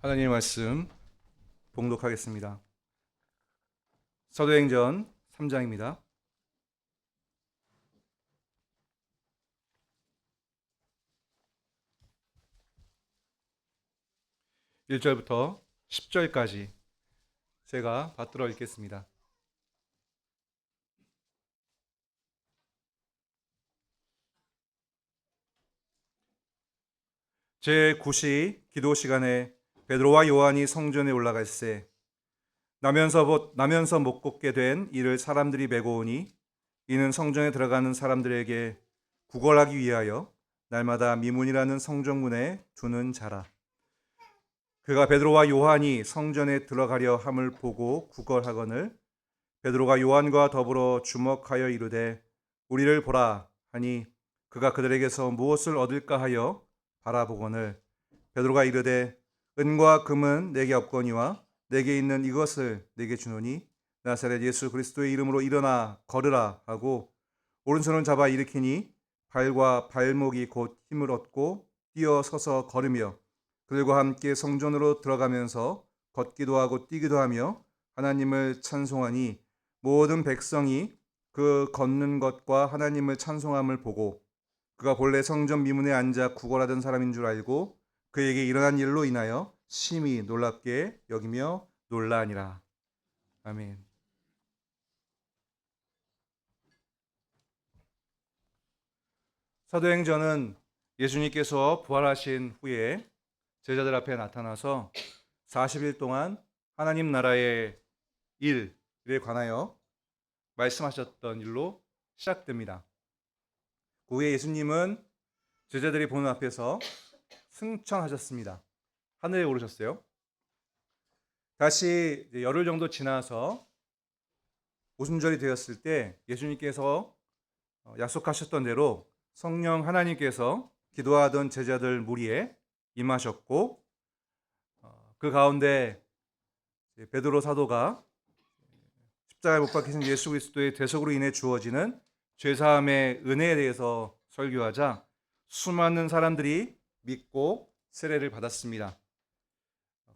하나님의 말씀 봉독하겠습니다. 사도행전 3장입니다. 1절부터 10절까지 제가 받들어 읽겠습니다. 제9시 기도 시간에 베드로와 요한이 성전에 올라갈새 나면서 못 걷게 된 이를 사람들이 메고 오니 이는 성전에 들어가는 사람들에게 구걸하기 위하여 날마다 미문이라는 성전문에 두는 자라. 그가 베드로와 요한이 성전에 들어가려 함을 보고 구걸하거늘 베드로가 요한과 더불어 주목하여 이르되 우리를 보라 하니 그가 그들에게서 무엇을 얻을까 하여 바라보거늘 베드로가 이르되 은과 금은 내게 없거니와 내게 있는 이것을 내게 주노니 나사렛 예수 그리스도의 이름으로 일어나 걸으라 하고 오른손을 잡아 일으키니 발과 발목이 곧 힘을 얻고 뛰어 서서 걸으며 그들과 함께 성전으로 들어가면서 걷기도 하고 뛰기도 하며 하나님을 찬송하니 모든 백성이 그 걷는 것과 하나님을 찬송함을 보고 그가 본래 성전 미문에 앉아 구걸하던 사람인 줄 알고 그에게 일어난 일로 인하여 심히 놀랍게 여기며 놀라니라. 아멘. 사도행전은 예수님께서 부활하신 후에 제자들 앞에 나타나서 40일 동안 하나님 나라의 일에 관하여 말씀하셨던 일로 시작됩니다. 그 후에 예수님은 제자들이 보는 앞에서 승천하셨습니다. 하늘에 오르셨어요. 다시 열흘 정도 지나서 오순절이 되었을 때 예수님께서 약속하셨던 대로 성령 하나님께서 기도하던 제자들 무리에 임하셨고 그 가운데 베드로 사도가 십자가에 못 박히신 예수 그리스도의 대속으로 인해 주어지는 죄사함의 은혜에 대해서 설교하자 수많은 사람들이 믿고 세례를 받았습니다.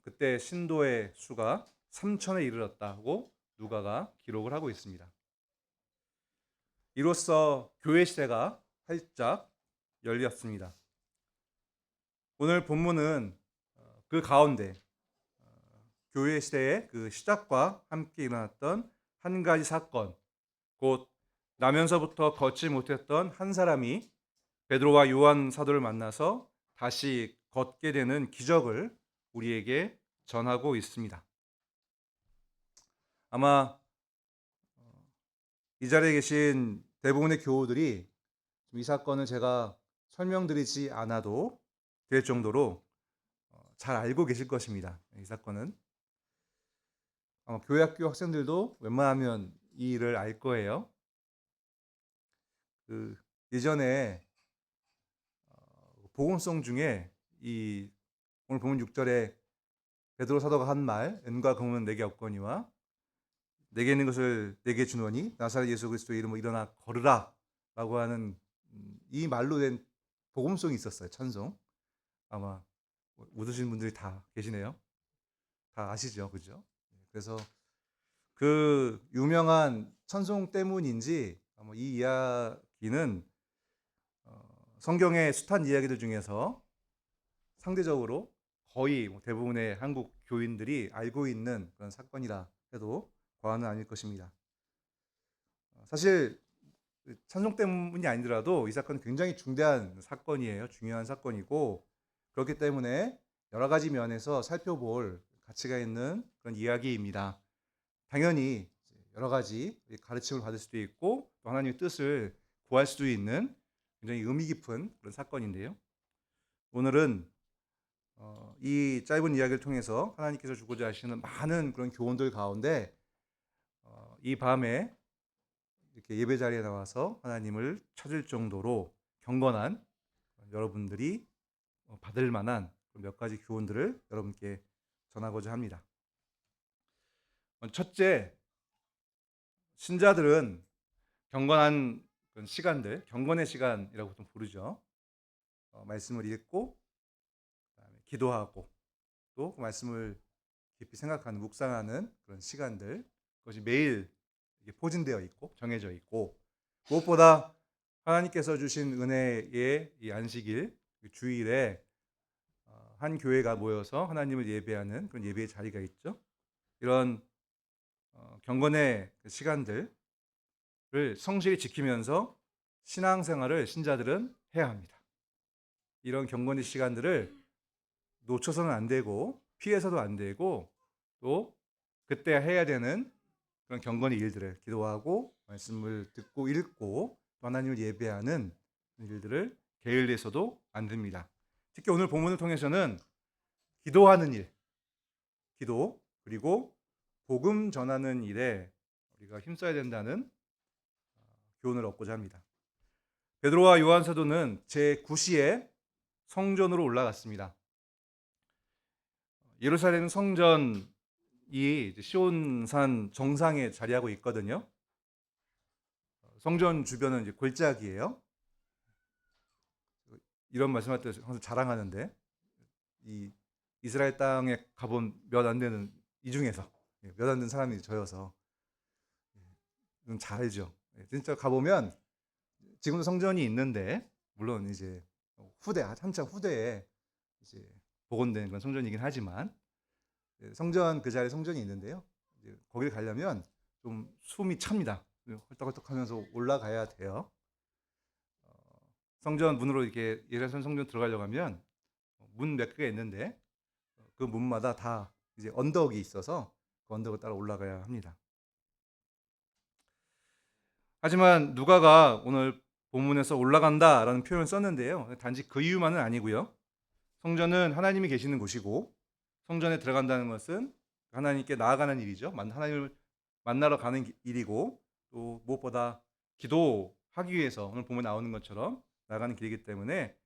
그때 신도의 수가 3천에 이르렀다고 누가가 기록을 하고 있습니다. 이로써 교회 시대가 활짝 열렸습니다. 오늘 본문은 그 가운데 교회 시대의 그 시작과 함께 일어났던 한 가지 사건, 곧 나면서부터 걷지 못했던 한 사람이 베드로와 요한 사도를 만나서 다시 걷게 되는 기적을 우리에게 전하고 있습니다. 아마 이 자리에 계신 대부분의 교우들이 이 사건을 제가 설명드리지 않아도 될 정도로 잘 알고 계실 것입니다. 이 사건은 교회 학교 학생들도 웬만하면 이 일을 알 거예요. 예전에 복음송 중에 이 오늘 보면 6절에 베드로 사도가 한 말, 은과 금은 내게 없거니와 내게 있는 것을 내게 주노니 나사렛 예수 그리스도의 이름으로 일어나 걸으라 라고 하는 이 말로 된 복음송이 있었어요. 찬송. 아마 웃으시는 분들이 다 계시네요. 다 아시죠? 그죠? 그래서 그 유명한 찬송 때문인지 이 이야기는 성경의 숱한 이야기들 중에서 상대적으로 거의 대부분의 한국 교인들이 알고 있는 그런 사건이라 해도 과언은 아닐 것입니다. 사실 찬송 때문이 아니더라도 이 사건은 굉장히 중대한 사건이에요. 중요한 사건이고 그렇기 때문에 여러 가지 면에서 살펴볼 가치가 있는 그런 이야기입니다. 당연히 여러 가지 가르침을 받을 수도 있고 또 하나님의 뜻을 구할 수도 있는 굉장히 의미 깊은 그런 사건인데요. 오늘은 이 짧은 이야기를 통해서 하나님께서 주고자 하시는 많은 그런 교훈들 가운데 이 밤에 이렇게 예배 자리에 나와서 하나님을 찾을 정도로 경건한 여러분들이 받을 만한 몇 가지 교훈들을 여러분께 전하고자 합니다. 첫째, 신자들은 경건한 시간들, 경건의 시간이라고 보통 부르죠. 말씀을 읽고 기도하고 또 그 말씀을 깊이 생각하는 묵상하는 그런 시간들, 그것이 매일 포진되어 있고 정해져 있고, 무엇보다 하나님께서 주신 은혜의 이 안식일, 주일에 한 교회가 모여서 하나님을 예배하는 그런 예배의 자리가 있죠. 이런 경건의 시간들을 성실히 지키면서 신앙생활을 신자들은 해야 합니다. 이런 경건의 시간들을 놓쳐서는 안 되고 피해서도 안 되고, 또 그때 해야 되는 그런 경건의 일들을, 기도하고 말씀을 듣고 읽고 또 하나님을 예배하는 일들을 게을리해서도 안 됩니다. 특히 오늘 본문을 통해서는 기도하는 일, 기도, 그리고 복음 전하는 일에 우리가 힘써야 된다는 교훈을 얻고자 합니다. 베드로와 요한 사도는 제9시에 성전으로 올라갔습니다. 예루살렘 성전이 시온산 정상에 자리하고 있거든요. 성전 주변은 이제 골짜기예요. 이런 말씀할 때 항상 자랑하는데, 이 이스라엘 땅에 가본 몇 안 되는 이 중에서 몇 안 되는 사람이 저여서 잘 알죠. 진짜 가보면 지금도 성전이 있는데, 물론 이제 한참 후대에 이제 복원된 그런 성전이긴 하지만, 성전 그 자리에 성전이 있는데요. 이제 거기를 가려면 좀 숨이 찹니다. 헐떡헐떡하면서 올라가야 돼요. 성전 문으로 이렇게 예루살렘 성전 들어가려고 하면 문 몇 개가 있는데 그 문마다 다 이제 언덕이 있어서 그 언덕을 따라 올라가야 합니다. 하지만 누가가 오늘 본문에서 올라간다라는 표현을 썼는데요. 단지 그 이유만은 아니고요. 성전은 하나님이 계시는 곳이고, 성전에 들어간다는 것은 하나님께 나아가는 일이죠. 하나님을 만나러 가는 일이고, 또 무엇보다 기도하기 위해서 오늘 본문에 나오는 것처럼 나가는 길이기 때문에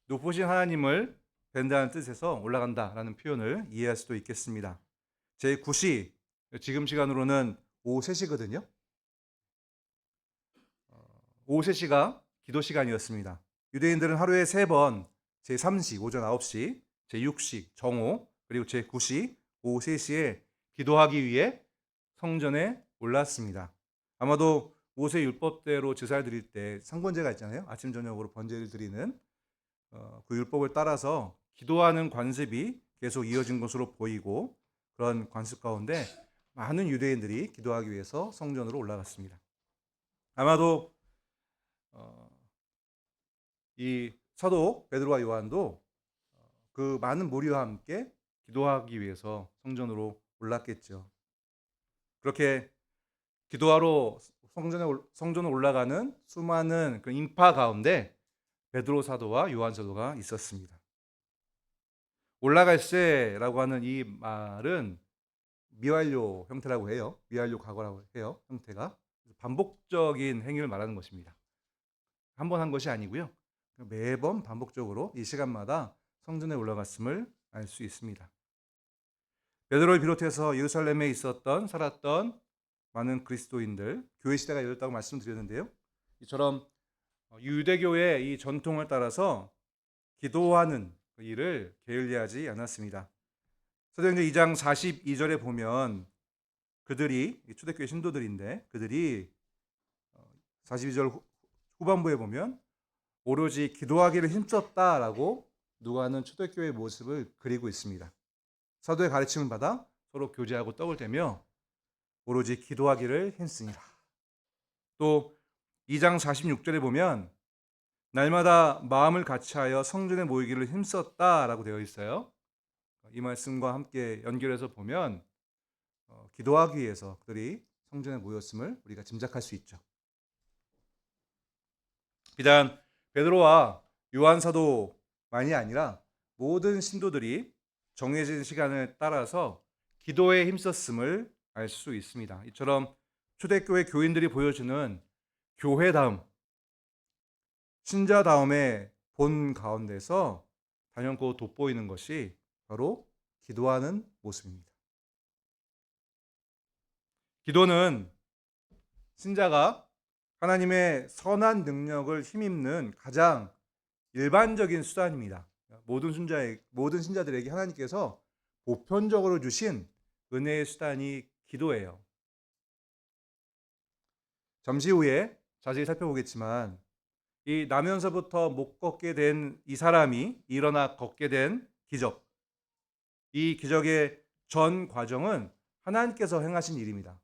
높으신 하나님을 뵌다는 뜻에서 올라간다라는 표현을 이해할 수도 있겠습니다. 제9시, 지금 시간으로는 오후 3시거든요. 오후 3시가 기도 시간이었습니다. 유대인들은 하루에 3번, 제3시 오전 9시, 제6시 정오, 그리고 제9시 오후 3시에 기도하기 위해 성전에 올랐습니다. 아마도 모세 율법대로 제사를 드릴 때 상번제가 있잖아요. 아침 저녁으로 번제를 드리는 그 율법을 따라서 기도하는 관습이 계속 이어진 것으로 보이고, 그런 관습 가운데 많은 유대인들이 기도하기 위해서 성전으로 올라갔습니다. 아마도 이 사도 베드로와 요한도 그 많은 무리와 함께 기도하기 위해서 성전으로 올랐겠죠. 그렇게 기도하러 성전에 올라가는 수많은 그 인파 가운데 베드로 사도와 요한 사도가 있었습니다. 올라갈세라고 하는 이 말은 미완료 형태라고 해요. 미완료 과거라고 해요. 형태가 반복적인 행위를 말하는 것입니다. 한 번 한 것이 아니고요. 매번 반복적으로 이 시간마다 성전에 올라갔음을 알 수 있습니다. 베드로를 비롯해서 예루살렘에 살았던 많은 그리스도인들, 교회 시대가 열렸다고 말씀드렸는데요. 이처럼 유대교의 이 전통을 따라서 기도하는 일을 게을리하지 않았습니다. 사도행전 2장 42절에 보면 그들이 초대교회 신도들인데, 그들이 42절 후반부에 보면 오로지 기도하기를 힘썼다라고 누가는 초대교회의 모습을 그리고 있습니다. 사도의 가르침을 받아 서로 교제하고 떡을 떼며 오로지 기도하기를 힘쓰니라. 또 2장 46절에 보면 날마다 마음을 같이하여 성전에 모이기를 힘썼다라고 되어 있어요. 이 말씀과 함께 연결해서 보면 기도하기 위해서 그들이 성전에 모였음을 우리가 짐작할 수 있죠. 비단 베드로와 요한 사도만이 아니라 모든 신도들이 정해진 시간을 따라서 기도에 힘썼음을 알 수 있습니다. 이처럼 초대교회 교인들이 보여주는 교회다움, 신자다움의 본 가운데서 단연코 돋보이는 것이 바로 기도하는 모습입니다. 기도는 신자가 하나님의 선한 능력을 힘입는 가장 일반적인 수단입니다. 모든 신자들에게 하나님께서 보편적으로 주신 은혜의 수단이 기도예요. 잠시 후에 자세히 살펴보겠지만 이 나면서부터 못 걷게 된 이 사람이 일어나 걷게 된 기적, 이 기적의 전 과정은 하나님께서 행하신 일입니다.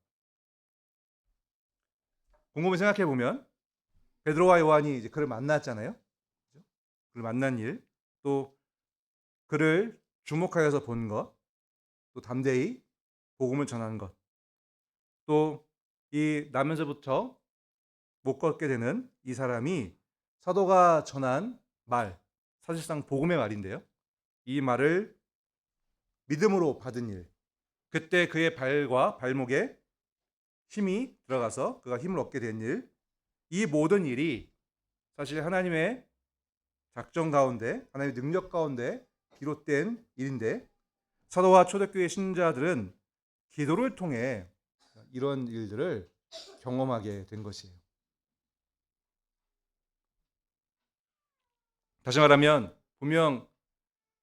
곰곰이 생각해 보면 베드로와 요한이 이제 그를 만났잖아요. 그를 만난 일, 또 그를 주목하여서 본 것, 또 담대히 복음을 전하는 것, 또 이 나면서부터 못 걷게 되는 이 사람이 사도가 전한 말, 사실상 복음의 말인데요. 이 말을 믿음으로 받은 일, 그때 그의 발과 발목에 힘이 들어가서 그가 힘을 얻게 된 일, 이 모든 일이 사실 하나님의 작정 가운데, 하나님의 능력 가운데 비롯된 일인데, 사도와 초대교회 신자들은 기도를 통해 이런 일들을 경험하게 된 것이에요. 다시 말하면 분명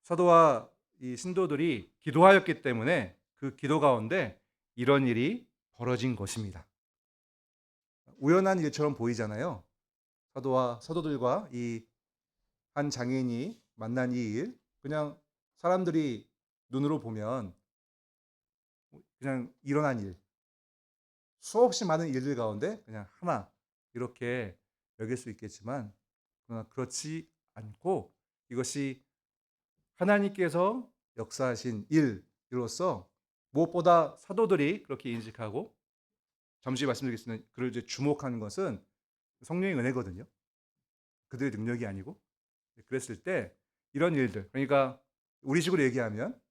사도와 이 신도들이 기도하였기 때문에 그 기도 가운데 이런 일이 벌어진 것입니다. 우연한 일처럼 보이잖아요. 사도들과 이 한 장애인이 만난 이 일, 그냥 사람들이 눈으로 보면 그냥 일어난 일, 수없이 많은 일들 가운데 그냥 하나 이렇게 여길 수 있겠지만, 그러나 그렇지 않고 이것이 하나님께서 역사하신 일로서 무엇보다 사도들이 그렇게 인식하고, 잠시 말씀드리겠습니다. 그를 이제 주목하는 것은 성령의 은혜거든요. 그들의 능력이 아니고. 그랬을 때 이런 일들, 그러니까 우리식으로 얘기하면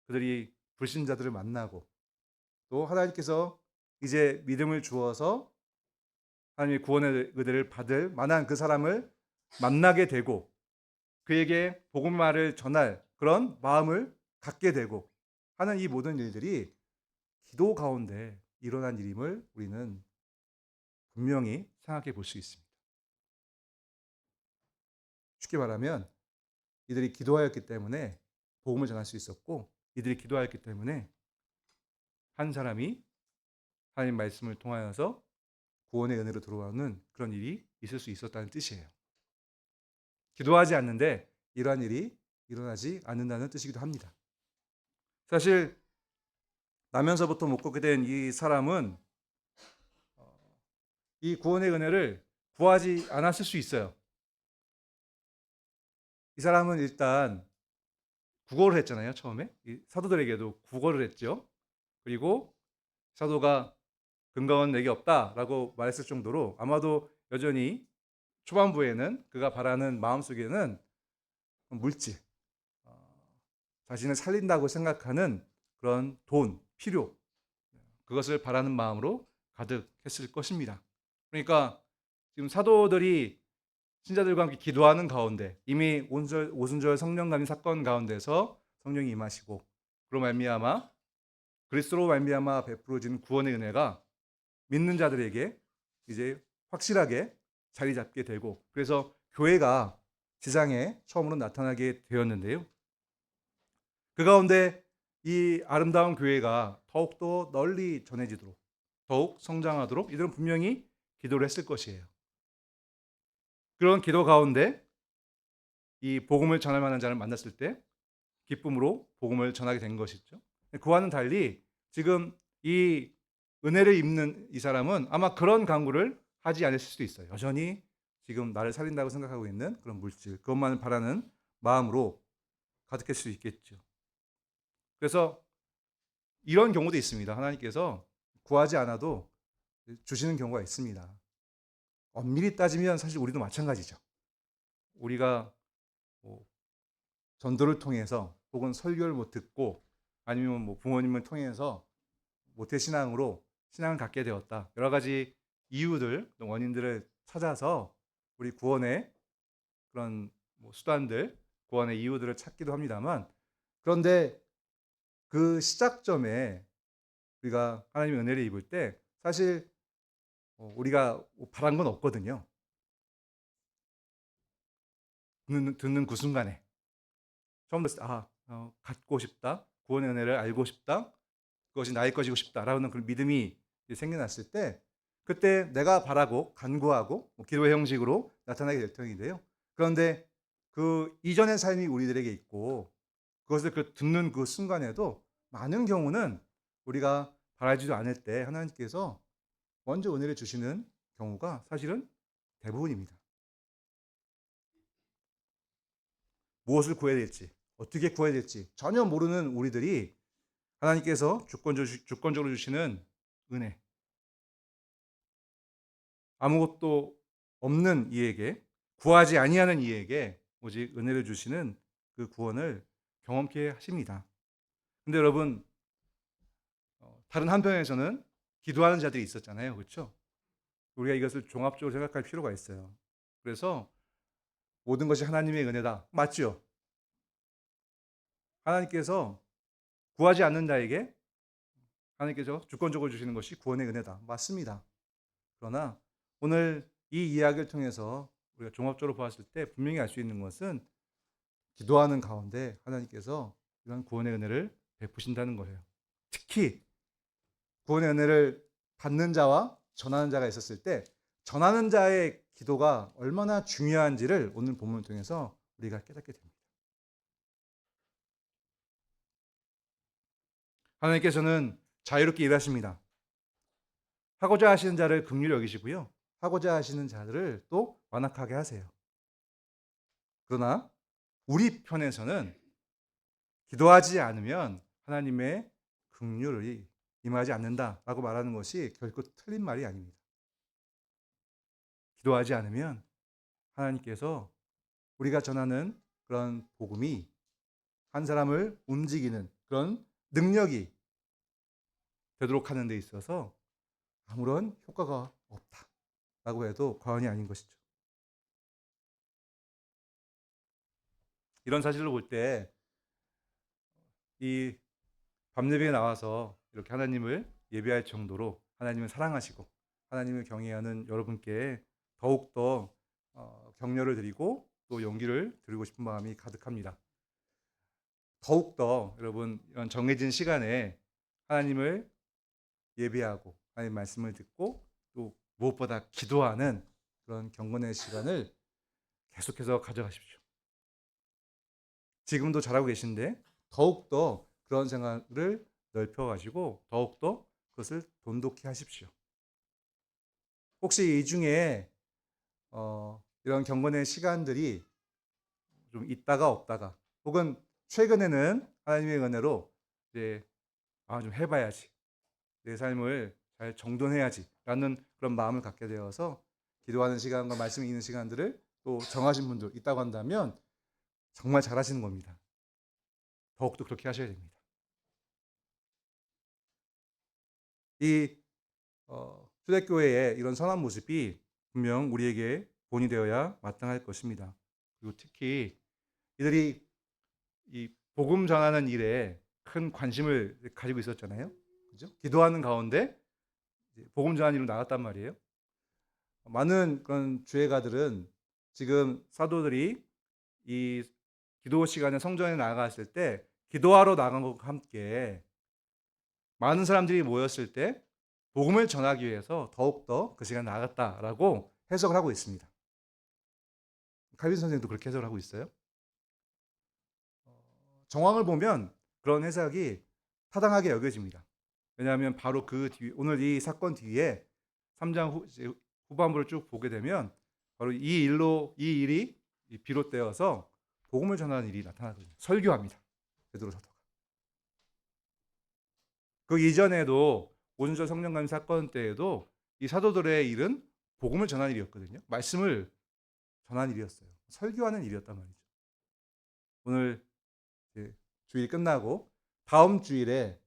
그들이 불신자들을 만나고, 또 하나님께서 이제 믿음을 주어서 하나님의 구원의 은혜를 받을 만한 그 사람을 만나게 되고, 그에게 복음말을 전할 그런 마음을 갖게 되고 하는 이 모든 일들이 기도 가운데 일어난 일임을 우리는 분명히 생각해 볼 수 있습니다. 쉽게 말하면 이들이 기도하였기 때문에 복음을 전할 수 있었고, 이들이 기도하였기 때문에 한 사람이 하나님 말씀을 통하여서 구원의 은혜로 들어오는 그런 일이 있을 수 있었다는 뜻이에요. 기도하지 않는데 이러한 일이 일어나지 않는다는 뜻이기도 합니다. 사실 나면서부터 못 걷게 된 이 사람은 이 구원의 은혜를 구하지 않았을 수 있어요. 이 사람은 일단 구걸을 했잖아요. 처음에 사도들에게도 구걸을 했죠. 그리고 사도가 근거는 내게 없다라고 말했을 정도로 아마도 여전히 초반부에는 그가 바라는 마음속에는 물질, 자신을 살린다고 생각하는 그런 돈, 필요, 그것을 바라는 마음으로 가득했을 것입니다. 그러니까 지금 사도들이 신자들과 함께 기도하는 가운데 이미 오순절 성령 남임 사건 가운데서 성령이 임하시고, 그로 말미암아 그리스도로 말미암아 베풀어진 구원의 은혜가 믿는 자들에게 이제 확실하게 자리 잡게 되고, 그래서 교회가 지상에 처음으로 나타나게 되었는데요. 그 가운데 이 아름다운 교회가 더욱더 널리 전해지도록, 더욱 성장하도록 이들은 분명히 기도를 했을 것이에요. 그런 기도 가운데 이 복음을 전할 만한 자를 만났을 때 기쁨으로 복음을 전하게 된 것이죠. 그와는 달리 지금 이 은혜를 입는 이 사람은 아마 그런 간구를 하지 않았을 수도 있어요. 여전히 지금 나를 살린다고 생각하고 있는 그런 물질, 그것만을 바라는 마음으로 가득했을 수 있겠죠. 그래서 이런 경우도 있습니다. 하나님께서 구하지 않아도 주시는 경우가 있습니다. 엄밀히 따지면 사실 우리도 마찬가지죠. 우리가 뭐 전도를 통해서 혹은 설교를 못 듣고 아니면 뭐 부모님을 통해서 모태신앙으로 신앙을 갖게 되었다. 여러 가지 이유들, 원인들을 찾아서 우리 구원의 그런 수단들, 구원의 이유들을 찾기도 합니다만, 그런데 그 시작점에 우리가 하나님의 은혜를 입을 때 사실 우리가 바란 건 없거든요. 듣는 그 순간에 처음 듣을 때 갖고 싶다, 구원의 은혜를 알고 싶다. 그것이 나의 것이고 싶다라는 그런 믿음이 생겨났을 때 그때 내가 바라고 간구하고 기도의 형식으로 나타나게 될 터인데요. 그런데 그 이전의 삶이 우리들에게 있고 그것을 듣는 그 순간에도 많은 경우는 우리가 바라지도 않을 때 하나님께서 먼저 은혜를 주시는 경우가 사실은 대부분입니다. 무엇을 구해야 될지, 어떻게 구해야 될지 전혀 모르는 우리들이 하나님께서 주권적으로 주시는 은혜, 아무것도 없는 이에게, 구하지 아니하는 이에게 오직 은혜를 주시는 그 구원을 경험케 하십니다. 근데 여러분, 다른 한편에서는 기도하는 자들이 있었잖아요. 그렇죠? 우리가 이것을 종합적으로 생각할 필요가 있어요. 그래서 모든 것이 하나님의 은혜다. 맞죠? 하나님께서 구하지 않는 자에게 하나님께서 주권적으로 주시는 것이 구원의 은혜다. 맞습니다. 그러나 오늘 이 이야기를 통해서 우리가 종합적으로 보았을 때 분명히 알 수 있는 것은 기도하는 가운데 하나님께서 이런 구원의 은혜를 베푸신다는 거예요. 특히 구원의 은혜를 받는 자와 전하는 자가 있었을 때 전하는 자의 기도가 얼마나 중요한지를 오늘 본문을 통해서 우리가 깨닫게 됩니다. 하나님께서는 자유롭게 일하십니다. 하고자 하시는 자를 긍휼히 여기시고요. 하고자 하시는 자들을 또 완악하게 하세요. 그러나 우리 편에서는 기도하지 않으면 하나님의 긍휼이 임하지 않는다라고 말하는 것이 결코 틀린 말이 아닙니다. 기도하지 않으면 하나님께서 우리가 전하는 그런 복음이 한 사람을 움직이는 그런 능력이 되도록 하는 데 있어서 아무런 효과가 없다라고 해도 과언이 아닌 것이죠. 이런 사실을 볼 때 이 밤예배에 나와서 이렇게 하나님을 예배할 정도로 하나님을 사랑하시고 하나님을 경외하는 여러분께 더욱더 격려를 드리고 또 용기를 드리고 싶은 마음이 가득합니다. 더욱더 여러분 이런 정해진 시간에 하나님을 예배하고 하나님 말씀을 듣고 또 무엇보다 기도하는 그런 경건의 시간을 계속해서 가져가십시오. 지금도 잘하고 계신데 더욱더 그런 생활을 넓혀가지고 더욱더 그것을 돈독히 하십시오. 혹시 이 중에 이런 경건의 시간들이 좀 있다가 없다가 혹은 최근에는 하나님의 은혜로 이제 좀 해봐야지 내 삶을 잘 정돈해야지라는 그런 마음을 갖게 되어서 기도하는 시간과 말씀 읽는 시간들을 또 정하신 분들 있다고 한다면 정말 잘하시는 겁니다. 더욱더 그렇게 하셔야 됩니다. 이 초대교회의 이런 선한 모습이 분명 우리에게 본이 되어야 마땅할 것입니다. 그리고 특히 이들이 이 복음 전하는 일에 큰 관심을 가지고 있었잖아요. 그죠? 기도하는 가운데 복음 전하는 일로 나갔단 말이에요. 많은 그런 주회가들은 지금 사도들이 이 기도 시간에 성전에 나갔을 때 기도하러 나간 것과 함께 많은 사람들이 모였을 때 복음을 전하기 위해서 더욱더 그 시간에 나갔다라고 해석을 하고 있습니다. 칼빈 선생님도 그렇게 해석을 하고 있어요. 정황을 보면 그런 해석이 타당하게 여겨집니다. 왜냐하면 바로 그 뒤, 오늘 이 사건 뒤에 3장 후반부를 쭉 보게 되면 바로 이 일이 비롯되어서 복음을 전하는 일이 나타나거든요. 설교합니다. 베드로 사도가. 그 이전에도 오순절 성령감 사건 때에도 이 사도들의 일은 복음을 전하는 일이었거든요. 말씀을 전하는 일이었어요. 설교하는 일이었단 말이죠. 오늘 주일 끝나고 다음 주일에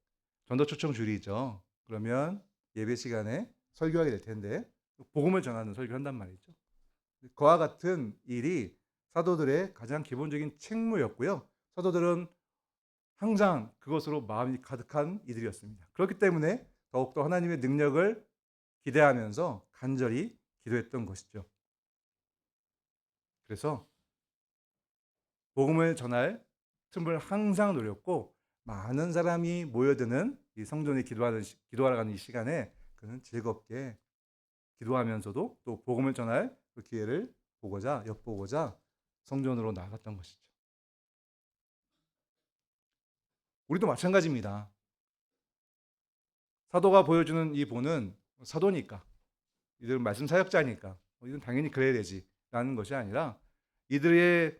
전도 초청 주일이죠. 그러면 예배 시간에 설교하게 될 텐데 복음을 전하는 설교를 한단 말이죠. 그와 같은 일이 사도들의 가장 기본적인 책무였고요. 사도들은 항상 그것으로 마음이 가득한 이들이었습니다. 그렇기 때문에 더욱더 하나님의 능력을 기대하면서 간절히 기도했던 것이죠. 그래서 복음을 전할 틈을 항상 노렸고 많은 사람이 모여드는 이 성전에 기도하러 가는 이 시간에 그는 즐겁게 기도하면서도 또 복음을 전할 그 기회를 엿보고자 성전으로 나갔던 것이죠. 우리도 마찬가지입니다. 사도가 보여주는 이 본은 사도니까, 이들은 말씀 사역자니까 이건 당연히 그래야 되지라는 것이 아니라 이들의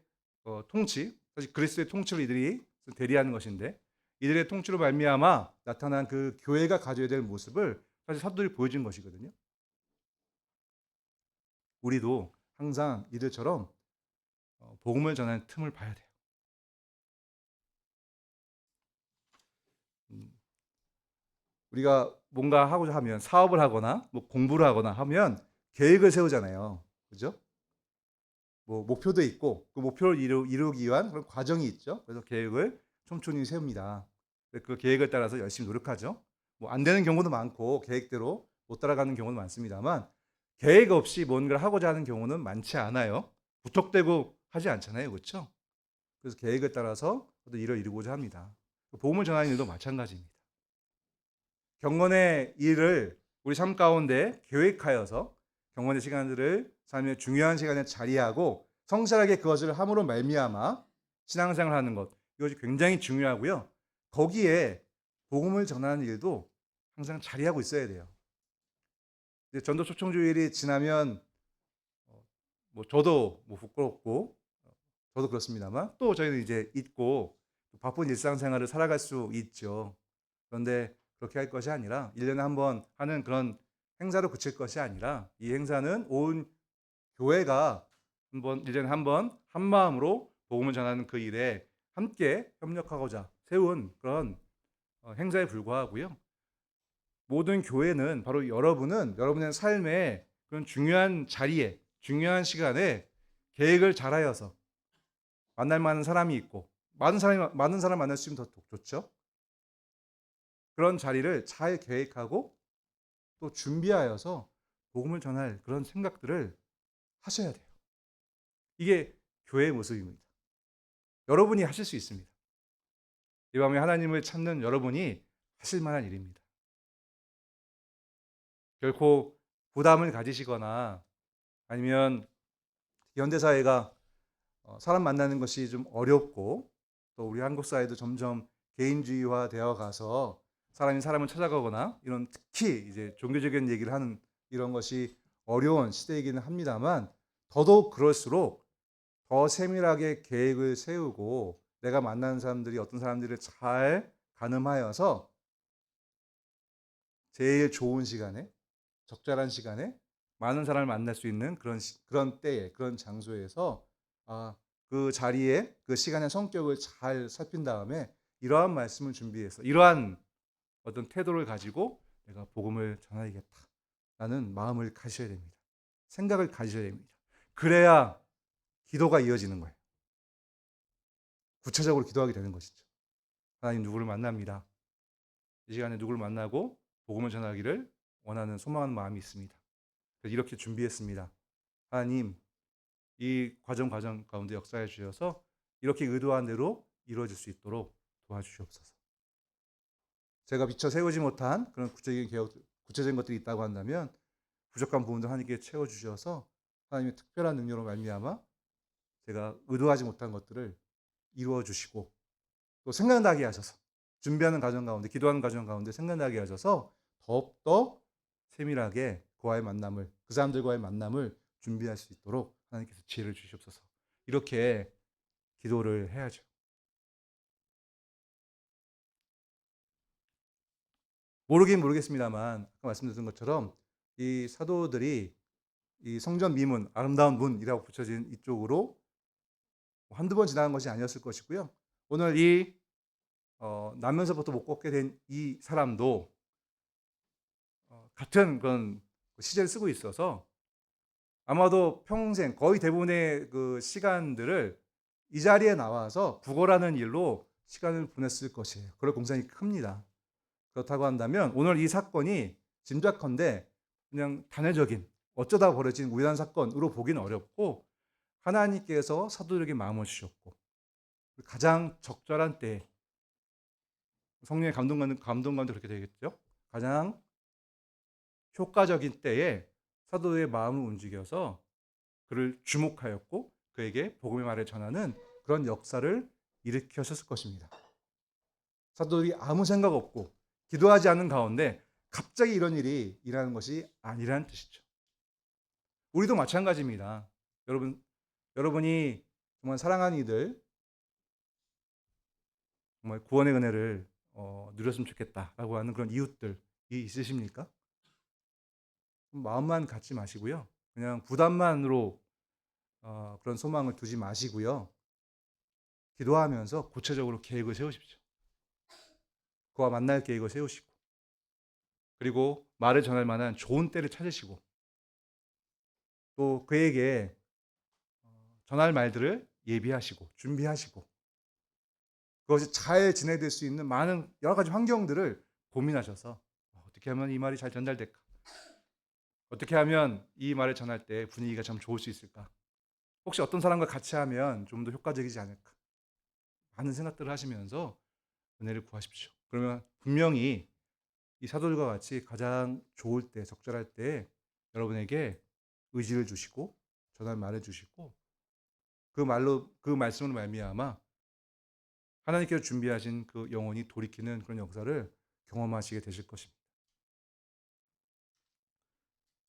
통치, 사실 그리스도의 통치를 이들이 대리하는 것인데 이들의 통치로 말미암아 나타난 그 교회가 가져야 될 모습을 사실 사도들이 보여준 것이거든요. 우리도 항상 이들처럼 복음을 전하는 틈을 봐야 돼요. 우리가 뭔가 하고자 하면 사업을 하거나 뭐 공부를 하거나 하면 계획을 세우잖아요. 그죠? 뭐 목표도 있고 그 목표를 이루기 위한 그런 과정이 있죠. 그래서 계획을 촘촘히 세웁니다. 그 계획을 따라서 열심히 노력하죠. 뭐 안 되는 경우도 많고 계획대로 못 따라가는 경우도 많습니다만 계획 없이 뭔가를 하고자 하는 경우는 많지 않아요. 무턱대고 하지 않잖아요. 그렇죠? 그래서 계획을 따라서 일을 이루고자 합니다. 복음을 전하는 일도 마찬가지입니다. 경건의 일을 우리 삶 가운데 계획하여서 경건의 시간들을 삶의 중요한 시간에 자리하고 성실하게 그것을 함으로 말미암아 신앙생활을 하는 것, 이것이 굉장히 중요하고요. 거기에 복음을 전하는 일도 항상 자리하고 있어야 돼요. 전도 초청주일이 지나면 뭐 저도 뭐 부끄럽고 저도 그렇습니다만 또 저희는 이제 잊고 바쁜 일상생활을 살아갈 수 있죠. 그런데 그렇게 할 것이 아니라 1년에 한 번 하는 그런 행사로 그칠 것이 아니라 이 행사는 온 교회가 1년에 한 번 한마음으로 복음을 전하는 그 일에 함께 협력하고자 세운 그런 행사에 불과하고요. 모든 교회는 바로 여러분의 삶의 그런 중요한 자리에 중요한 시간에 계획을 잘하여서 만날 만한 사람이 있고 많은 사람 만날 수 있으면 더 좋죠. 그런 자리를 잘 계획하고 또 준비하여서 복음을 전할 그런 생각들을 하셔야 돼요. 이게 교회의 모습입니다. 여러분이 하실 수 있습니다. 이 밤에 하나님을 찾는 여러분이 하실 만한 일입니다. 결코 부담을 가지시거나 아니면 현대사회가 사람 만나는 것이 좀 어렵고 또 우리 한국 사회도 점점 개인주의화 되어 가서 사람이 사람을 찾아가거나 이런 특히 이제 종교적인 얘기를 하는 이런 것이 어려운 시대이기는 합니다만 더더욱 그럴수록 더 세밀하게 계획을 세우고 내가 만나는 사람들이 어떤 사람들을 잘 가늠하여서 제일 좋은 시간에 적절한 시간에 많은 사람을 만날 수 있는 그런 때에 그런 장소에서 그 자리에 그 시간의 성격을 잘 살핀 다음에 이러한 말씀을 준비해서 이러한 어떤 태도를 가지고 내가 복음을 전하겠다라는 마음을 가셔야 됩니다. 생각을 가셔야 됩니다. 그래야 기도가 이어지는 거예요. 구체적으로 기도하게 되는 것이죠. 하나님 누구를 만납니다. 이 시간에 누구를 만나고 복음을 전하기를 원하는 소망하는 마음이 있습니다. 그래서 이렇게 준비했습니다. 하나님 이 과정 가운데 역사해 주셔서 이렇게 의도한 대로 이루어질 수 있도록 도와주시옵소서. 제가 미처 세우지 못한 그런 구체적인 것들이 있다고 한다면 부족한 부분도 하나님께 채워주셔서 하나님의 특별한 능력으로 말미암아 제가 의도하지 못한 것들을 이루어 주시고 또 생각나게 하셔서 준비하는 과정 가운데 기도하는 과정 가운데 생각나게 하셔서 더욱더 세밀하게 그 사람들과의 만남을 준비할 수 있도록 하나님께서 지혜를 주시옵소서. 이렇게 기도를 해야죠. 모르겠습니다만 아까 말씀드린 것처럼 이 사도들이 이 성전 미문, 아름다운 문이라고 붙여진 이쪽으로 한두 번 지나간 것이 아니었을 것이고요. 오늘 이 나면서부터 못 걷게 된 이 사람도 같은 그런 시제를 쓰고 있어서 아마도 평생 거의 대부분의 그 시간들을 이 자리에 나와서 구걸하는 일로 시간을 보냈을 것이에요. 그럴 공산이 큽니다. 그렇다고 한다면 오늘 이 사건이 짐작컨대 그냥 단회적인 어쩌다 벌어진 우연한 사건으로 보기는 어렵고 하나님께서 사도들에게 마음을 주셨고 가장 적절한 때에 성령의 감동 가운데 그렇게 되겠죠. 가장 효과적인 때에 사도의 마음을 움직여서 그를 주목하였고 그에게 복음의 말을 전하는 그런 역사를 일으켰을 것입니다. 사도들이 아무 생각 없고 기도하지 않은 가운데 갑자기 이런 일이 일어나는 것이 아니라는 뜻이죠. 우리도 마찬가지입니다. 여러분이 정말 사랑하는 이들 정말 구원의 은혜를 누렸으면 좋겠다라고 하는 그런 이웃들이 있으십니까? 마음만 갖지 마시고요. 그냥 부담만으로 그런 소망을 두지 마시고요. 기도하면서 구체적으로 계획을 세우십시오. 그와 만날 계획을 세우시고 그리고 말을 전할 만한 좋은 때를 찾으시고 또 그에게 전할 말들을 예비하시고 준비하시고 그것이 잘 진행될 수 있는 많은 여러 가지 환경들을 고민하셔서 어떻게 하면 이 말이 잘 전달될까? 어떻게 하면 이 말을 전할 때 분위기가 참 좋을 수 있을까? 혹시 어떤 사람과 같이 하면 좀 더 효과적이지 않을까? 많은 생각들을 하시면서 은혜를 구하십시오. 그러면 분명히 이 사도들과 같이 가장 좋을 때, 적절할 때 여러분에게 의지를 주시고 전할 말을 주시고 그 말씀으로 말미암아 하나님께서 준비하신 그 영혼이 돌이키는 그런 역사를 경험하시게 되실 것입니다.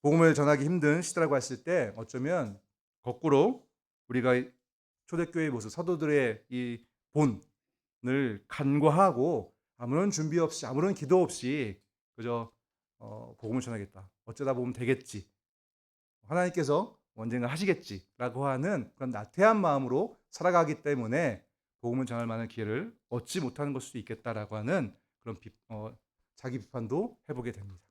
복음을 전하기 힘든 시대라고 했을 때 어쩌면 거꾸로 우리가 초대교회의 모습, 사도들의 이 본을 간과하고 아무런 준비 없이 아무런 기도 없이 그저 복음을 전하겠다. 어쩌다 보면 되겠지. 하나님께서 언젠가 하시겠지라고 하는 그런 나태한 마음으로 살아가기 때문에 복음을 전할 만한 기회를 얻지 못하는 것일 수도 있겠다라고 하는 그런 자기 비판도 해보게 됩니다.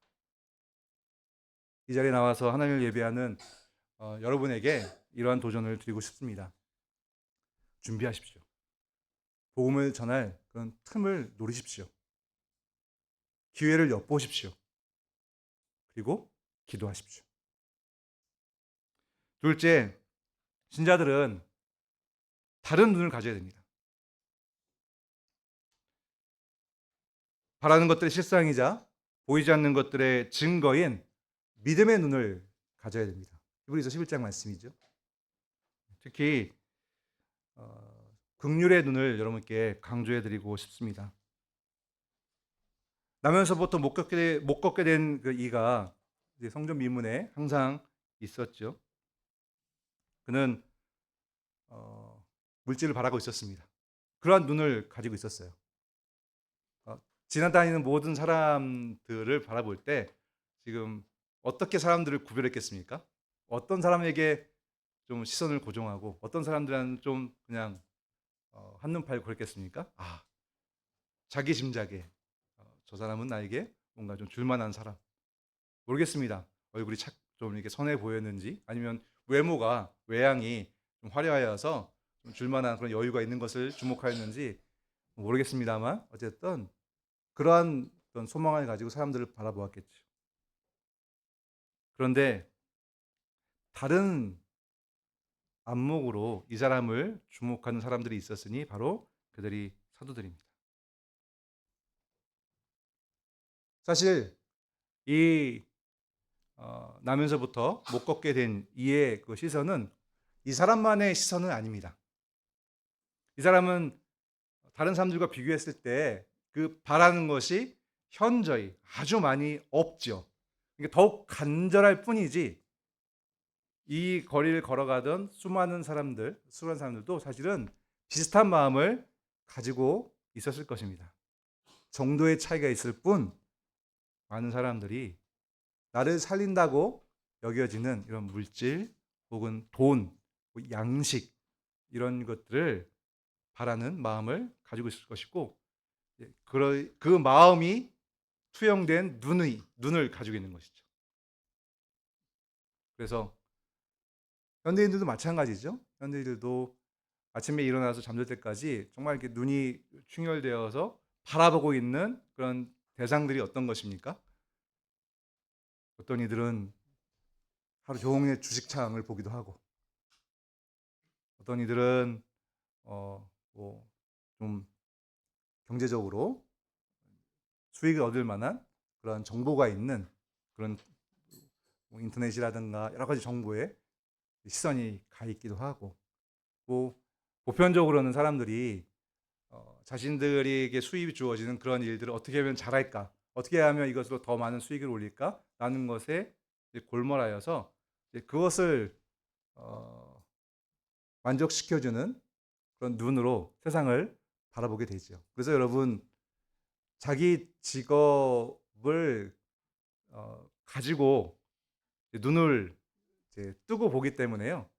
이 자리에 나와서 하나님을 예배하는 여러분에게 이러한 도전을 드리고 싶습니다. 준비하십시오. 복음을 전할 그런 틈을 노리십시오. 기회를 엿보십시오. 그리고 기도하십시오. 둘째, 신자들은 다른 눈을 가져야 됩니다. 바라는 것들의 실상이자 보이지 않는 것들의 증거인 믿음의 눈을 가져야 됩니다. 히브리서 11장 말씀이죠. 특히 긍휼의 눈을 여러분께 강조해 드리고 싶습니다. 나면서부터 못 걷게 된 그 이가 성전 미문에 항상 있었죠. 그는 물질을 바라고 있었습니다. 그러한 눈을 가지고 있었어요. 지나다니는 모든 사람들을 바라볼 때 지금 어떻게 사람들을 구별했겠습니까? 어떤 사람에게 좀 시선을 고정하고 어떤 사람들은 좀 그냥 한눈 팔고 그랬겠습니까? 자기 짐작에 저 사람은 나에게 뭔가 좀 줄만한 사람. 모르겠습니다. 얼굴이 좀 이렇게 선해 보였는지 아니면 외양이 좀 화려하여서 좀 줄만한 그런 여유가 있는 것을 주목하였는지 모르겠습니다만 어쨌든 그러한 어떤 소망을 가지고 사람들을 바라보았겠죠. 그런데 다른 안목으로 이 사람을 주목하는 사람들이 있었으니 바로 그들이 사도들입니다. 사실 이 나면서부터 못 걷게 된 이의 그 시선은 이 사람만의 시선은 아닙니다. 이 사람은 다른 사람들과 비교했을 때 그 바라는 것이 현저히 아주 많이 없죠. 그러니까 더욱 간절할 뿐이지 이 거리를 걸어가던 수많은 사람들도 사실은 비슷한 마음을 가지고 있었을 것입니다. 정도의 차이가 있을 뿐 많은 사람들이 나를 살린다고 여겨지는 이런 물질 혹은 돈, 양식 이런 것들을 바라는 마음을 가지고 있을 것이고 그 마음이 투영된 눈을 가지고 있는 것이죠. 그래서 현대인들도 마찬가지죠. 현대인들도 아침에 일어나서 잠들 때까지 정말 이렇게 눈이 충혈되어서 바라보고 있는 그런 대상들이 어떤 것입니까? 어떤 이들은 하루 종일 주식창을 보기도 하고, 어떤 이들은 뭐 좀 경제적으로 수익을 얻을 만한 그런 정보가 있는 그런 뭐 인터넷이라든가 여러 가지 정보에 시선이 가 있기도 하고, 뭐 보편적으로는 사람들이 자신들에게 수입이 주어지는 그런 일들을 어떻게 하면 잘할까, 어떻게 하면 이것으로 더 많은 수익을 올릴까라는 것에 골몰하여서 그것을 만족시켜주는 그런 눈으로 세상을 바라보게 되죠. 그래서 여러분, 자기 직업을 가지고 눈을 이제 뜨고 보기 때문에요.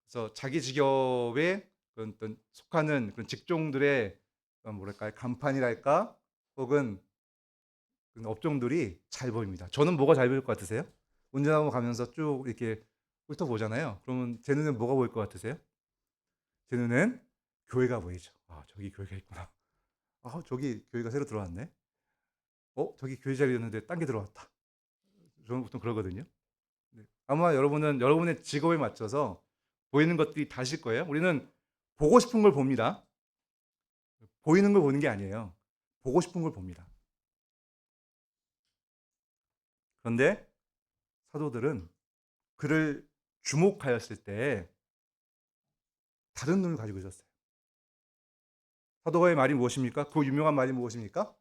그래서 자기 직업에 그런 어떤 속하는 그런 직종들의 뭐랄까요, 간판이랄까, 혹은 그런 업종들이 잘 보입니다. 저는 뭐가 잘 보일 것 같으세요? 운전하고 가면서 쭉 이렇게 훑어보잖아요. 그러면 제 눈엔 뭐가 보일 것 같으세요? 제 눈엔 교회가 보이죠. 아, 저기 교회가 있구나. 아, 저기 교회가 새로 들어왔네. 저기 교회 자리였는데 딴 게 들어왔다. 저는 보통 그러거든요. 네. 아마 여러분은 여러분의 직업에 맞춰서 보이는 것들이 다실 거예요. 우리는 보고 싶은 걸 봅니다. 보이는 걸 보는 게 아니에요. 보고 싶은 걸 봅니다. 그런데 사도들은 그를 주목하였을 때 다른 눈을 가지고 있었어요. 사도가의 말이 무엇입니까? 그 유명한 말이 무엇입니까?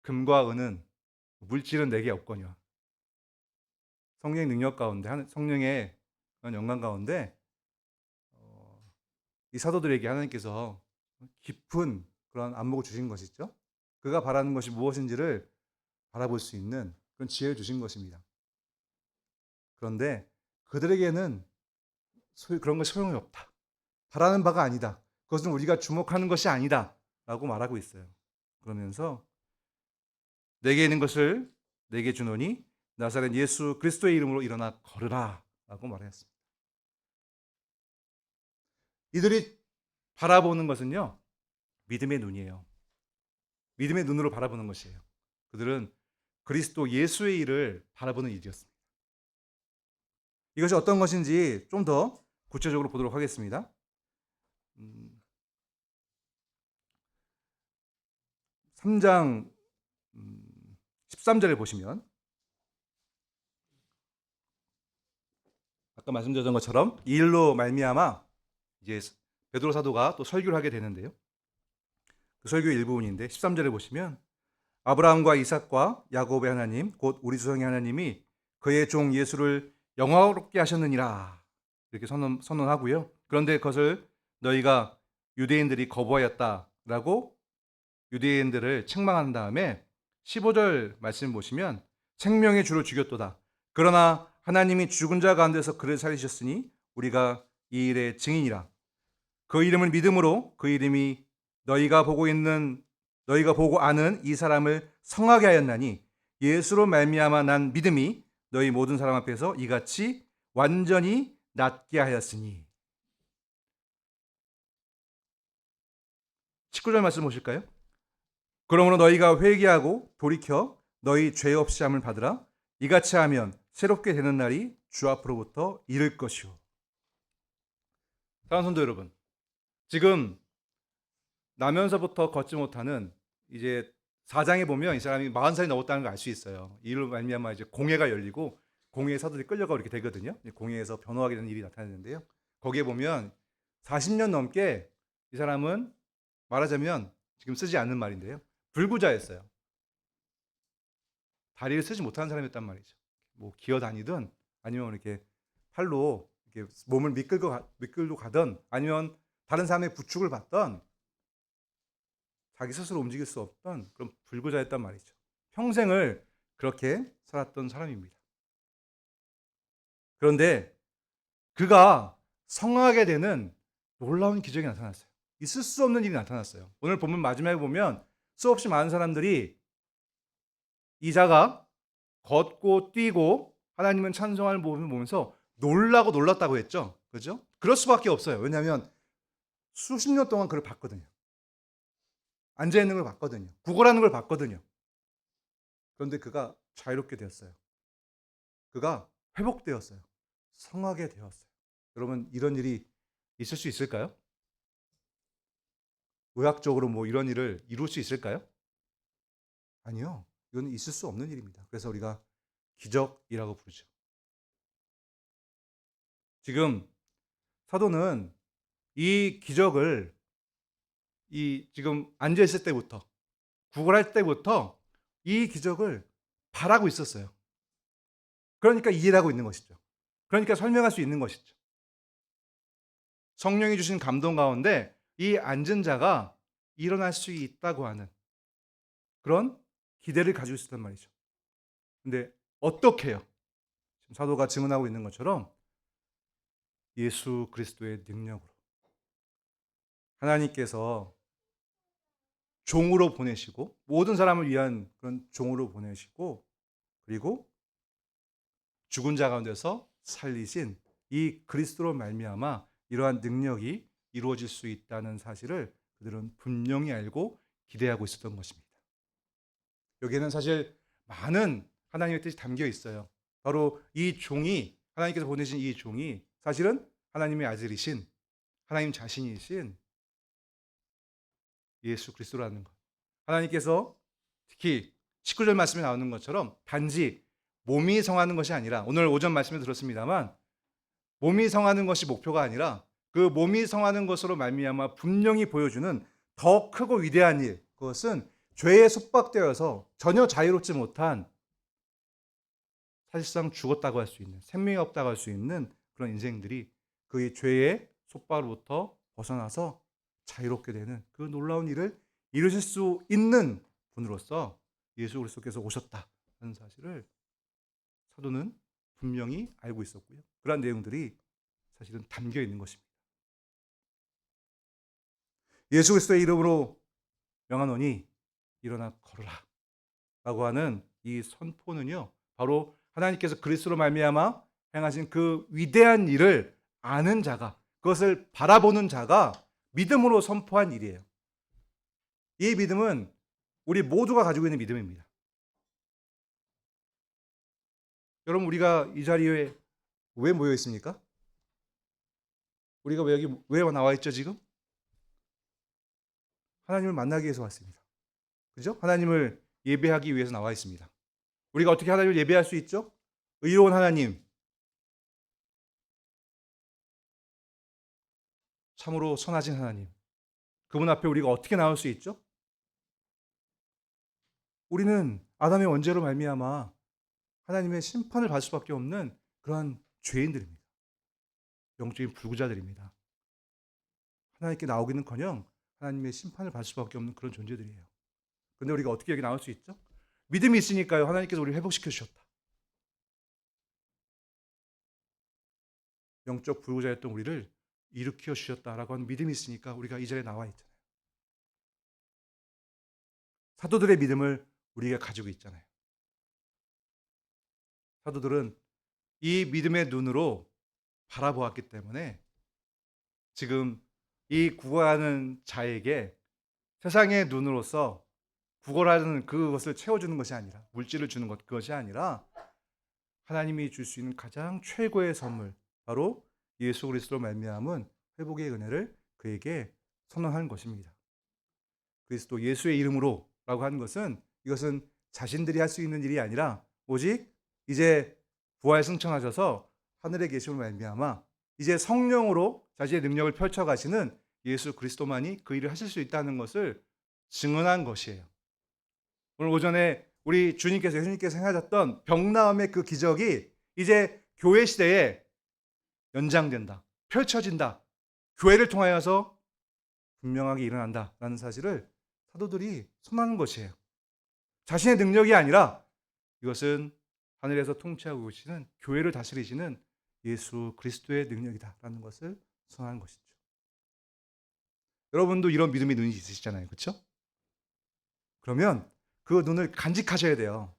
금과 은은, 물질은 내게 없거니와. 성령의 능력 가운데, 성령의 영광 가운데 이 사도들에게 하나님께서 깊은 그런 안목을 주신 것이죠. 그가 바라는 것이 무엇인지를 바라볼 수 있는 그런 지혜를 주신 것입니다. 그런데 그들에게는 그런 것 소용이 없다. 바라는 바가 아니다. 그것은 우리가 주목하는 것이 아니다. 라고 말하고 있어요. 그러면서 내게 있는 것을 내게 주노니 나사렛 예수 그리스도의 이름으로 일어나 걸으라. 라고 말했습니다. 이들이 바라보는 것은요, 믿음의 눈이에요. 믿음의 눈으로 바라보는 것이에요. 그들은 그리스도 예수의 일을 바라보는 일이었습니다. 이것이 어떤 것인지 좀 더 구체적으로 보도록 하겠습니다. 3장 13절에 보시면 아까 말씀드렸던 것처럼 이 일로 말미암아 이제 베드로 사도가 또 설교를 하게 되는데요. 그 설교의 일부분인데 13절에 보시면 아브라함과 이삭과 야곱의 하나님 곧 우리 조상의 하나님이 그의 종 예수를 영화롭게 하셨느니라 이렇게 선언하고요. 그런데 그것을 너희가 유대인들이 거부하였다라고 유대인들을 책망한 다음에 15절 말씀 보시면 생명의 주를 죽였도다. 그러나 하나님이 죽은 자 가운데서 그를 살리셨으니 우리가 이 일의 증인이라. 그 이름을 믿음으로 그 이름이 너희가 보고 아는 이 사람을 성하게 하였나니 예수로 말미암아 난 믿음이 너희 모든 사람 앞에서 이같이 완전히 낫게 하였으니. 19절 말씀 보실까요? 그러므로 너희가 회개하고 돌이켜 너희 죄 없이 함을 받으라. 이같이 하면 새롭게 되는 날이 주 앞으로부터 이를 것이오. 사랑하는 성도 여러분, 지금 나면서부터 걷지 못하는 이제 4장에 보면 이 사람이 40살이 넘었다는 걸 알 수 있어요. 이로 말미암아 이제 공회가 열리고 공회에 사도들이 끌려가고 이렇게 되거든요. 공회에서 변호하게 되는 일이 나타나는데요. 거기에 보면 40년 넘게 이 사람은 말하자면 지금 쓰지 않는 말인데요. 불구자였어요. 다리를 쓰지 못하는 사람이었단 말이죠. 뭐 기어 다니든 아니면 이렇게 팔로 이렇게 몸을 미끌고 가든 아니면 다른 사람의 부축을 받던 자기 스스로 움직일 수 없던 그런 불구자였단 말이죠. 평생을 그렇게 살았던 사람입니다. 그런데 그가 성하게 되는 놀라운 기적이 나타났어요. 있을 수 없는 일이 나타났어요. 오늘 본문 마지막에 보면 수없이 많은 사람들이 이 자가 걷고 뛰고 하나님은 찬송하는 모습을 보면서 놀랐다고 했죠. 그죠? 그럴 수밖에 없어요. 왜냐하면 수십 년 동안 그를 봤거든요. 앉아있는 걸 봤거든요. 구걸하는 걸 봤거든요. 그런데 그가 자유롭게 되었어요. 그가 회복되었어요. 성하게 되었어요. 여러분, 이런 일이 있을 수 있을까요? 의학적으로 뭐 이런 일을 이룰 수 있을까요? 아니요. 이거는 있을 수 없는 일입니다. 그래서 우리가 기적이라고 부르죠. 지금 사도는 이 기적을 지금 앉아 있을 때부터 구걸할 때부터 이 기적을 바라고 있었어요. 그러니까 이해하고 있는 것이죠. 그러니까 설명할 수 있는 것이죠. 성령이 주신 감동 가운데 이 앉은 자가 일어날 수 있다고 하는 그런 기대를 가지고 있었단 말이죠. 근데 어떻게 해요? 지금 사도가 증언하고 있는 것처럼 예수 그리스도의 능력으로 하나님께서 종으로 보내시고 모든 사람을 위한 그런 종으로 보내시고 그리고 죽은 자 가운데서 살리신 이 그리스도로 말미암아 이러한 능력이 이루어질 수 있다는 사실을 그들은 분명히 알고 기대하고 있었던 것입니다. 여기에는 사실 많은 하나님의 뜻이 담겨 있어요. 바로 이 종이 하나님께서 보내신 이 종이 사실은 하나님의 아들이신 하나님 자신이신 예수 그리스도라는 것. 하나님께서 특히 19절 말씀에 나오는 것처럼 단지 몸이 성하는 것이 아니라 오늘 오전 말씀에 들었습니다만 몸이 성하는 것이 목표가 아니라 그 몸이 성하는 것으로 말미암아 분명히 보여주는 더 크고 위대한 일 그것은 죄에 속박되어서 전혀 자유롭지 못한 사실상 죽었다고 할 수 있는 생명이 없다고 할 수 있는 그런 인생들이 그의 죄의 속박으로부터 벗어나서 자유롭게 되는 그 놀라운 일을 이루실 수 있는 분으로서 예수 그리스도께서 오셨다는 사실을 사도는 분명히 알고 있었고요. 그러한 내용들이 사실은 담겨 있는 것입니다. 예수 그리스도의 이름으로 명하노니 일어나 걸으라 라고 하는 이 선포는요. 바로 하나님께서 그리스도로 말미암아 행하신 그 위대한 일을 아는 자가 그것을 바라보는 자가 믿음으로 선포한 일이에요. 이 믿음은 우리 모두가 가지고 있는 믿음입니다. 여러분 우리가 이 자리에 왜 모여 있습니까? 우리가 왜 여기 왜 나와 있죠 지금? 하나님을 만나기 위해서 왔습니다. 그죠? 하나님을 예배하기 위해서 나와 있습니다. 우리가 어떻게 하나님을 예배할 수 있죠? 의로운 하나님, 참으로 선하신 하나님. 그분 앞에 우리가 어떻게 나올 수 있죠? 우리는 아담의 원죄로 말미암아 하나님의 심판을 받을 수밖에 없는 그러한 죄인들입니다. 영적인 불구자들입니다. 하나님께 나오기는커녕 하나님의 심판을 받을 수밖에 없는 그런 존재들이에요. 그런데 우리가 어떻게 여기 나올 수 있죠? 믿음이 있으니까요. 하나님께서 우리를 회복시켜 주셨다. 영적 불구자였던 우리를 일으켜 주셨다라고 하는 믿음이 있으니까 우리가 이 자리에 나와 있잖아요. 사도들의 믿음을 우리가 가지고 있잖아요. 사도들은 이 믿음의 눈으로 바라보았기 때문에 지금 이 구걸하는 자에게 세상의 눈으로서 구걸하는 그것을 채워주는 것이 아니라 물질을 주는 것 그것이 아니라 하나님이 줄 수 있는 가장 최고의 선물 바로 예수 그리스도로 말미암은 회복의 은혜를 그에게 선언하는 것입니다. 그리스도 예수의 이름으로라고 하는 것은 이것은 자신들이 할 수 있는 일이 아니라 오직 이제 부활 승천하셔서 하늘에 계심을 말미암아 이제 성령으로 자신의 능력을 펼쳐 가시는 예수 그리스도만이 그 일을 하실 수 있다는 것을 증언한 것이에요. 오늘 오전에 우리 주님께서 예수님께서 행하셨던 병나음의 그 기적이 이제 교회 시대에 연장된다. 펼쳐진다. 교회를 통하여서 분명하게 일어난다라는 사실을 사도들이 선언하는 것이에요. 자신의 능력이 아니라 이것은 하늘에서 통치하고 계시는 교회를 다스리시는 예수 그리스도의 능력이다라는 것을 선언하는 것이죠. 여러분도 이런 믿음의 눈이 있으시잖아요. 그렇죠? 그러면 그 눈을 간직하셔야 돼요.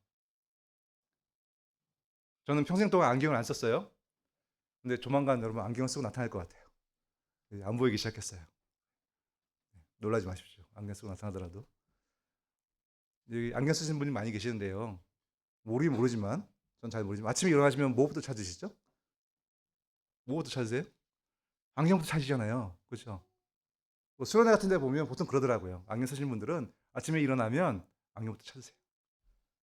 저는 평생 동안 안경을 안 썼어요. 근데 조만간 여러분 안경을 쓰고 나타날 것 같아요. 안 보이기 시작했어요. 놀라지 마십시오. 안경 쓰고 나타나더라도. 여기 안경 쓰시는 분이 많이 계시는데요. 모르긴 모르지만, 전 잘 모르지만, 아침에 일어나시면 뭐부터 찾으시죠? 뭐부터 찾으세요? 안경부터 찾으시잖아요. 그렇죠? 뭐 수련회 같은 데 보면 보통 그러더라고요. 안경 쓰시는 분들은 아침에 일어나면 안경부터 찾으세요.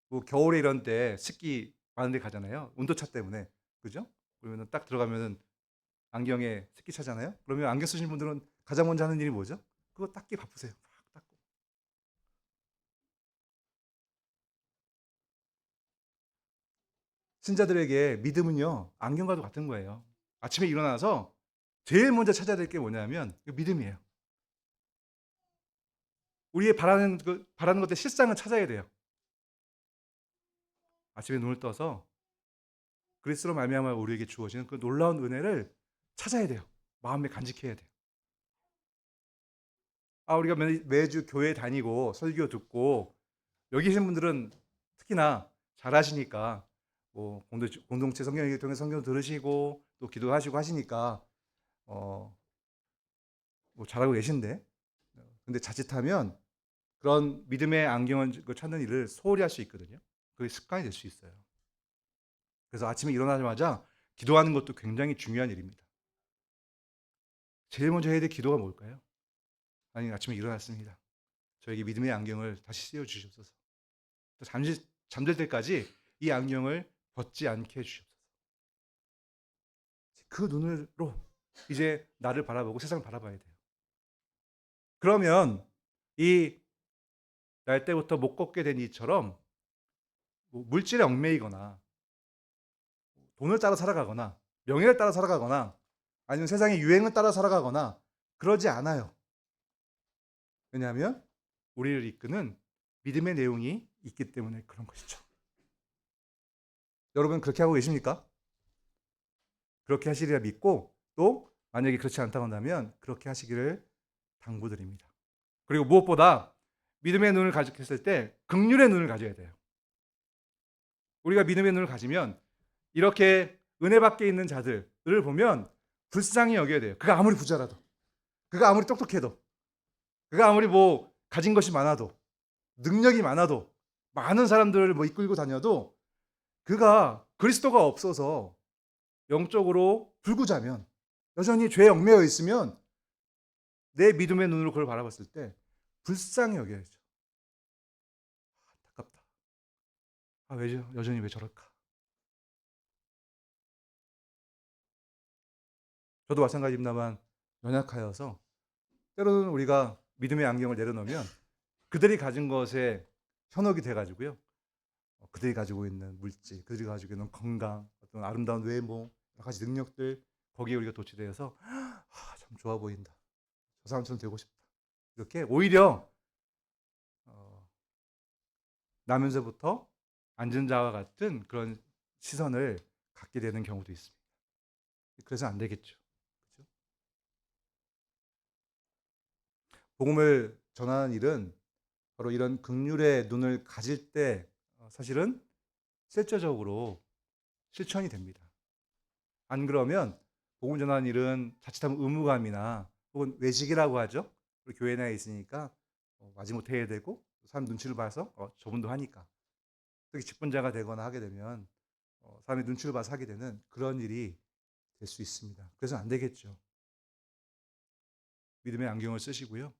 뭐 겨울에 이런 때 습기 많은 데 가잖아요. 온도차 때문에. 그죠? 그러면은 딱 들어가면은 안경에 습기 차잖아요. 그러면 안경 쓰시는 분들은 가장 먼저 하는 일이 뭐죠? 그거 닦기 바쁘세요. 막 닦고. 신자들에게 믿음은요, 안경과도 같은 거예요. 아침에 일어나서 제일 먼저 찾아야 될 게 뭐냐면 믿음이에요. 우리의 바라는 것들 실상을 찾아야 돼요. 아침에 눈을 떠서 그리스도로 말미암아 우리에게 주어지는 그 놀라운 은혜를 찾아야 돼요. 마음에 간직해야 돼요. 우리가 매주 교회 다니고 설교 듣고 여기 계신 분들은 특히나 잘하시니까 뭐 공동체 성경을 통해 성경 들으시고 또 기도하시고 하시니까 어, 뭐 잘하고 계신데, 근데 자칫하면 그런 믿음의 안경을 찾는 일을 소홀히 할 수 있거든요. 그게 습관이 될 수 있어요. 그래서 아침에 일어나자마자 기도하는 것도 굉장히 중요한 일입니다. 제일 먼저 해야 될 기도가 뭘까요? 하나님, 아침에 일어났습니다. 저에게 믿음의 안경을 다시 씌워 주시옵소서. 잠들 때까지 이 안경을 벗지 않게 해 주시옵소서. 그 눈으로 이제 나를 바라보고 세상을 바라봐야 돼요. 그러면 이 날 때부터 못 걷게 된 이처럼 뭐 물질에 얽매이거나 돈을 따라 살아가거나 명예를 따라 살아가거나 아니면 세상의 유행을 따라 살아가거나 그러지 않아요. 왜냐하면 우리를 이끄는 믿음의 내용이 있기 때문에 그런 것이죠. 여러분 그렇게 하고 계십니까? 그렇게 하시리라 믿고, 또 만약에 그렇지 않다고 한다면 그렇게 하시기를 당부드립니다. 그리고 무엇보다 믿음의 눈을 가졌을 때 긍휼의 눈을 가져야 돼요. 우리가 믿음의 눈을 가지면 이렇게 은혜 밖에 있는 자들을 보면 불쌍히 여겨야 돼요. 그가 아무리 부자라도, 그가 아무리 똑똑해도, 그가 아무리 뭐 가진 것이 많아도, 능력이 많아도, 많은 사람들을 뭐 이끌고 다녀도 그가 그리스도가 없어서 영적으로 불구자면, 여전히 죄에 얽매여 있으면 내 믿음의 눈으로 그걸 바라봤을 때 불쌍히 여겨야죠. 안타깝다. 여전히 왜 저럴까? 저도 마찬가지입니다만 연약하여서 때로는 우리가 믿음의 안경을 내려놓으면 그들이 가진 것에 현혹이 돼가지고요. 그들이 가지고 있는 물질, 그들이 가지고 있는 건강, 어떤 아름다운 외모, 여러 가지 능력들, 거기에 우리가 도취되어서 참 좋아 보인다. 저 사람처럼 되고 싶다. 이렇게 오히려 나면서부터 앉은 자와 같은 그런 시선을 갖게 되는 경우도 있습니다. 그래서 안 되겠죠. 그렇죠? 복음을 전하는 일은 바로 이런 긍휼의 눈을 가질 때 사실은 실제적으로 실천이 됩니다. 안 그러면 복음 전하는 일은 자칫하면 의무감이나 혹은 외식이라고 하죠. 우리 교회 내에 있으니까 마지못해 해야 되고 사람 눈치를 봐서 저분도 하니까 특히 직분자가 되거나 하게 되면 사람이 눈치를 봐서 하게 되는 그런 일이 될 수 있습니다. 그래서 안 되겠죠. 믿음의 안경을 쓰시고요.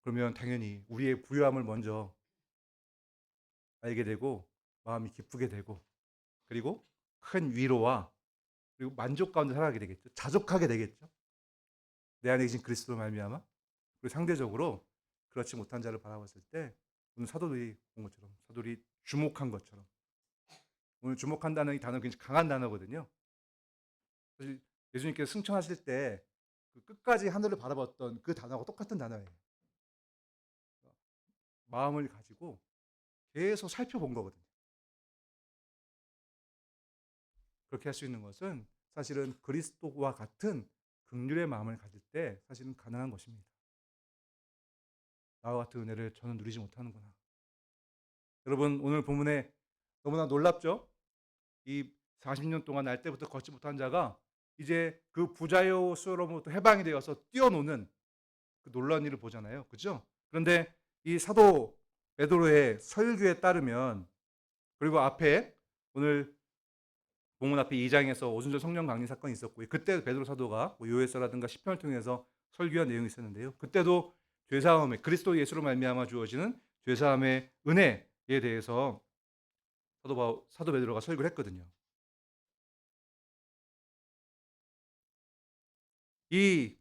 그러면 당연히 우리의 부유함을 먼저 알게 되고 마음이 기쁘게 되고, 그리고 큰 위로와 그리고 만족 가운데 살아가게 되겠죠. 자족하게 되겠죠. 내 안에 계신 그리스도로 말미암아. 그리고 상대적으로 그렇지 못한 자를 바라봤을 때 오늘 사도들이 본 것처럼, 사도들이 주목한 것처럼, 오늘 주목한다는 이 단어는 굉장히 강한 단어거든요. 사실 예수님께서 승천하실 때 그 끝까지 하늘을 바라봤던 그 단어가 똑같은 단어예요. 마음을 가지고 계속 살펴본 거거든요. 그렇게 할 수 있는 것은 사실은 그리스도와 같은 긍휼의 마음을 가질 때 사실은 가능한 것입니다. 나와 같은 은혜를 저는 누리지 못하는구나. 여러분 오늘 본문에 너무나 놀랍죠? 이 40년 동안 날 때부터 걷지 못한 자가 이제 그 부자요 수로부터 해방이 되어서 뛰어노는 그 놀라운 일을 보잖아요. 그죠? 그런데 이 사도 베드로의 설교에 따르면, 그리고 앞에 오늘 본문 앞에 2장에서 오순절 성령 강림 사건이 있었고, 그때 베드로 사도가 뭐 요에서라든가 시편을 통해서 설교한 내용이 있었는데요. 그때도 죄사함에 그리스도 예수로 말미암아 주어지는 죄사함의 은혜, 대해서 사도 베드로가 설교를 했거든요. 이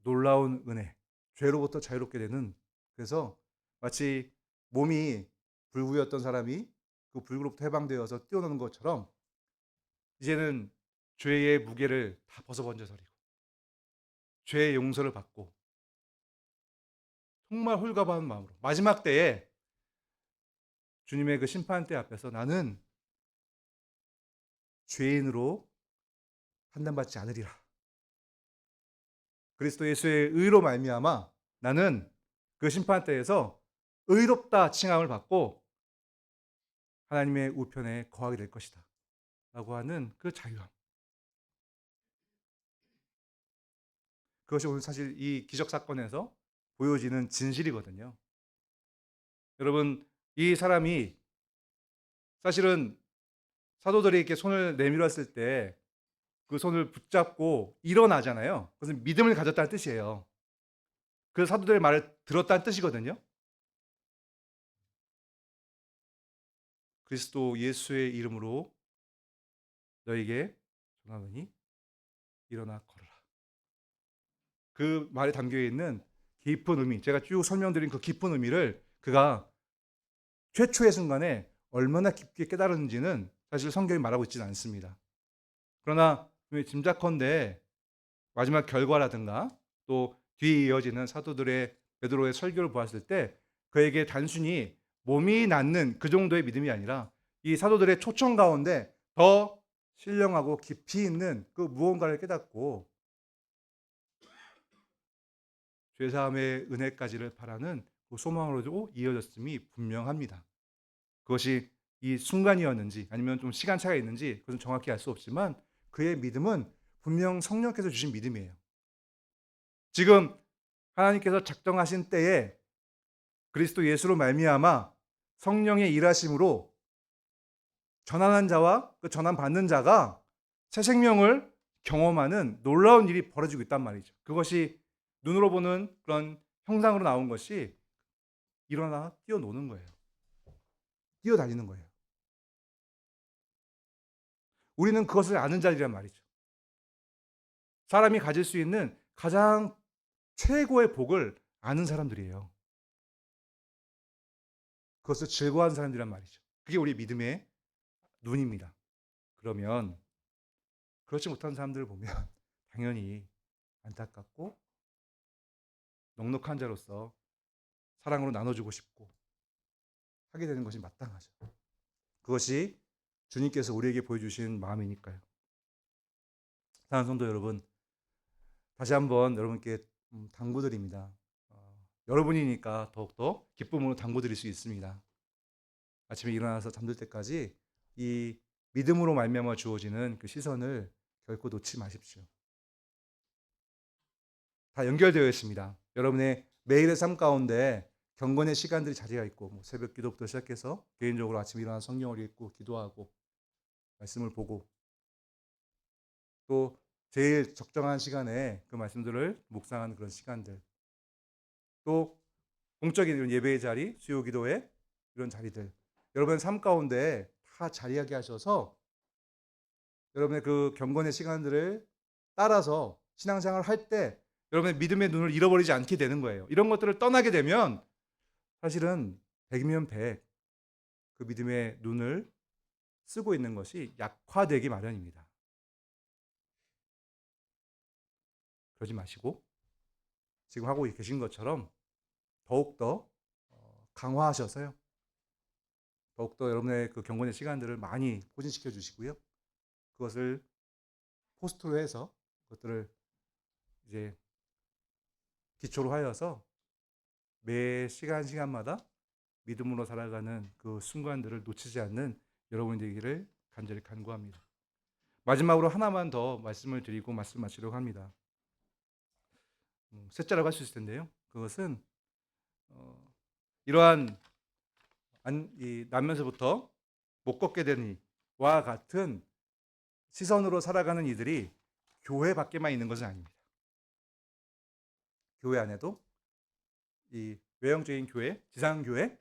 놀라운 은혜, 죄로부터 자유롭게 되는, 그래서 마치 몸이 불구였던 사람이 그 불구로부터 해방되어서 뛰어노는 것처럼 이제는 죄의 무게를 다 벗어번져버리고 죄의 용서를 받고 정말 홀가분한 마음으로 마지막 때에 주님의 그 심판대 앞에서 나는 죄인으로 판단받지 않으리라. 그리스도 예수의 의로 말미암아 나는 그 심판대에서 의롭다 칭함을 받고 하나님의 우편에 거하게 될 것이다 라고 하는 그 자유함, 그것이 오늘 사실 이 기적 사건에서 보여지는 진실이거든요. 여러분, 이 사람이 사실은 사도들이 이렇게 손을 내밀었을 때 그 손을 붙잡고 일어나잖아요. 그것은 믿음을 가졌다는 뜻이에요. 그 사도들의 말을 들었다는 뜻이거든요. 그리스도 예수의 이름으로 너에게 전하노니 일어나 걸어라. 그 말에 담겨 있는 깊은 의미, 제가 쭉 설명드린 그 깊은 의미를 그가 최초의 순간에 얼마나 깊게 깨달았는지는 사실 성경이 말하고 있지는 않습니다. 그러나 짐작컨대 마지막 결과라든가 또 뒤에 이어지는 사도들의 베드로의 설교를 보았을 때 그에게 단순히 몸이 낫는 그 정도의 믿음이 아니라 이 사도들의 초청 가운데 더 신령하고 깊이 있는 그 무언가를 깨닫고 죄사함의 은혜까지를 바라는 그 소망으로도 이어졌음이 분명합니다. 그것이 이 순간이었는지 아니면 좀 시간차가 있는지 그것은 정확히 알 수 없지만 그의 믿음은 분명 성령께서 주신 믿음이에요. 지금 하나님께서 작정하신 때에 그리스도 예수로 말미암아 성령의 일하심으로 전환한 자와 그 전환 받는 자가 새 생명을 경험하는 놀라운 일이 벌어지고 있단 말이죠. 그것이 눈으로 보는 그런 형상으로 나온 것이 일어나 뛰어노는 거예요. 뛰어다니는 거예요. 우리는 그것을 아는 자리란 말이죠. 사람이 가질 수 있는 가장 최고의 복을 아는 사람들이에요. 그것을 즐거워하는 사람들이란 말이죠. 그게 우리 믿음의 눈입니다. 그러면 그렇지 못한 사람들을 보면 당연히 안타깝고 넉넉한 자로서 사랑으로 나눠주고 싶고 하게 되는 것이 마땅하죠. 그것이 주님께서 우리에게 보여주신 마음이니까요. 사랑하는 성도 여러분, 다시 한번 여러분께 당부드립니다. 여러분이니까 더욱더 기쁨으로 당부드릴 수 있습니다. 아침에 일어나서 잠들 때까지 이 믿음으로 말미암아 주어지는 그 시선을 결코 놓지 마십시오. 다 연결되어 있습니다. 여러분의 매일의 삶 가운데 경건의 시간들이 자리가 있고 새벽 기도부터 시작해서 개인적으로 아침에 일어나 성경을 읽고 기도하고 말씀을 보고 또 제일 적정한 시간에 그 말씀들을 묵상하는 그런 시간들, 또 공적인 이런 예배의 자리, 수요 기도회 이런 자리들, 여러분의 삶 가운데 다 자리하게 하셔서 여러분의 그 경건의 시간들을 따라서 신앙생활을 할 때 여러분의 믿음의 눈을 잃어버리지 않게 되는 거예요. 이런 것들을 떠나게 되면 사실은 100이면 100 그 믿음의 눈을 쓰고 있는 것이 약화되기 마련입니다. 그러지 마시고 지금 하고 계신 것처럼 더욱더 강화하셔서요. 더욱더 여러분의 그 경건의 시간들을 많이 포진시켜 주시고요. 그것을 포스트로 해서 그것들을 이제 기초로 하여서 매 시간마다 믿음으로 살아가는 그 순간들을 놓치지 않는 여러분이 되기를 간절히 간구합니다. 마지막으로 하나만 더 말씀을 드리고 말씀 마치려고 합니다. 셋째라고 할 수 있을 텐데요. 그것은 이러한 나면서부터 못 걷게 된 이와 같은 시선으로 살아가는 이들이 교회 밖에만 있는 것은 아닙니다. 교회 안에도 이 외형적인 교회, 지상교회,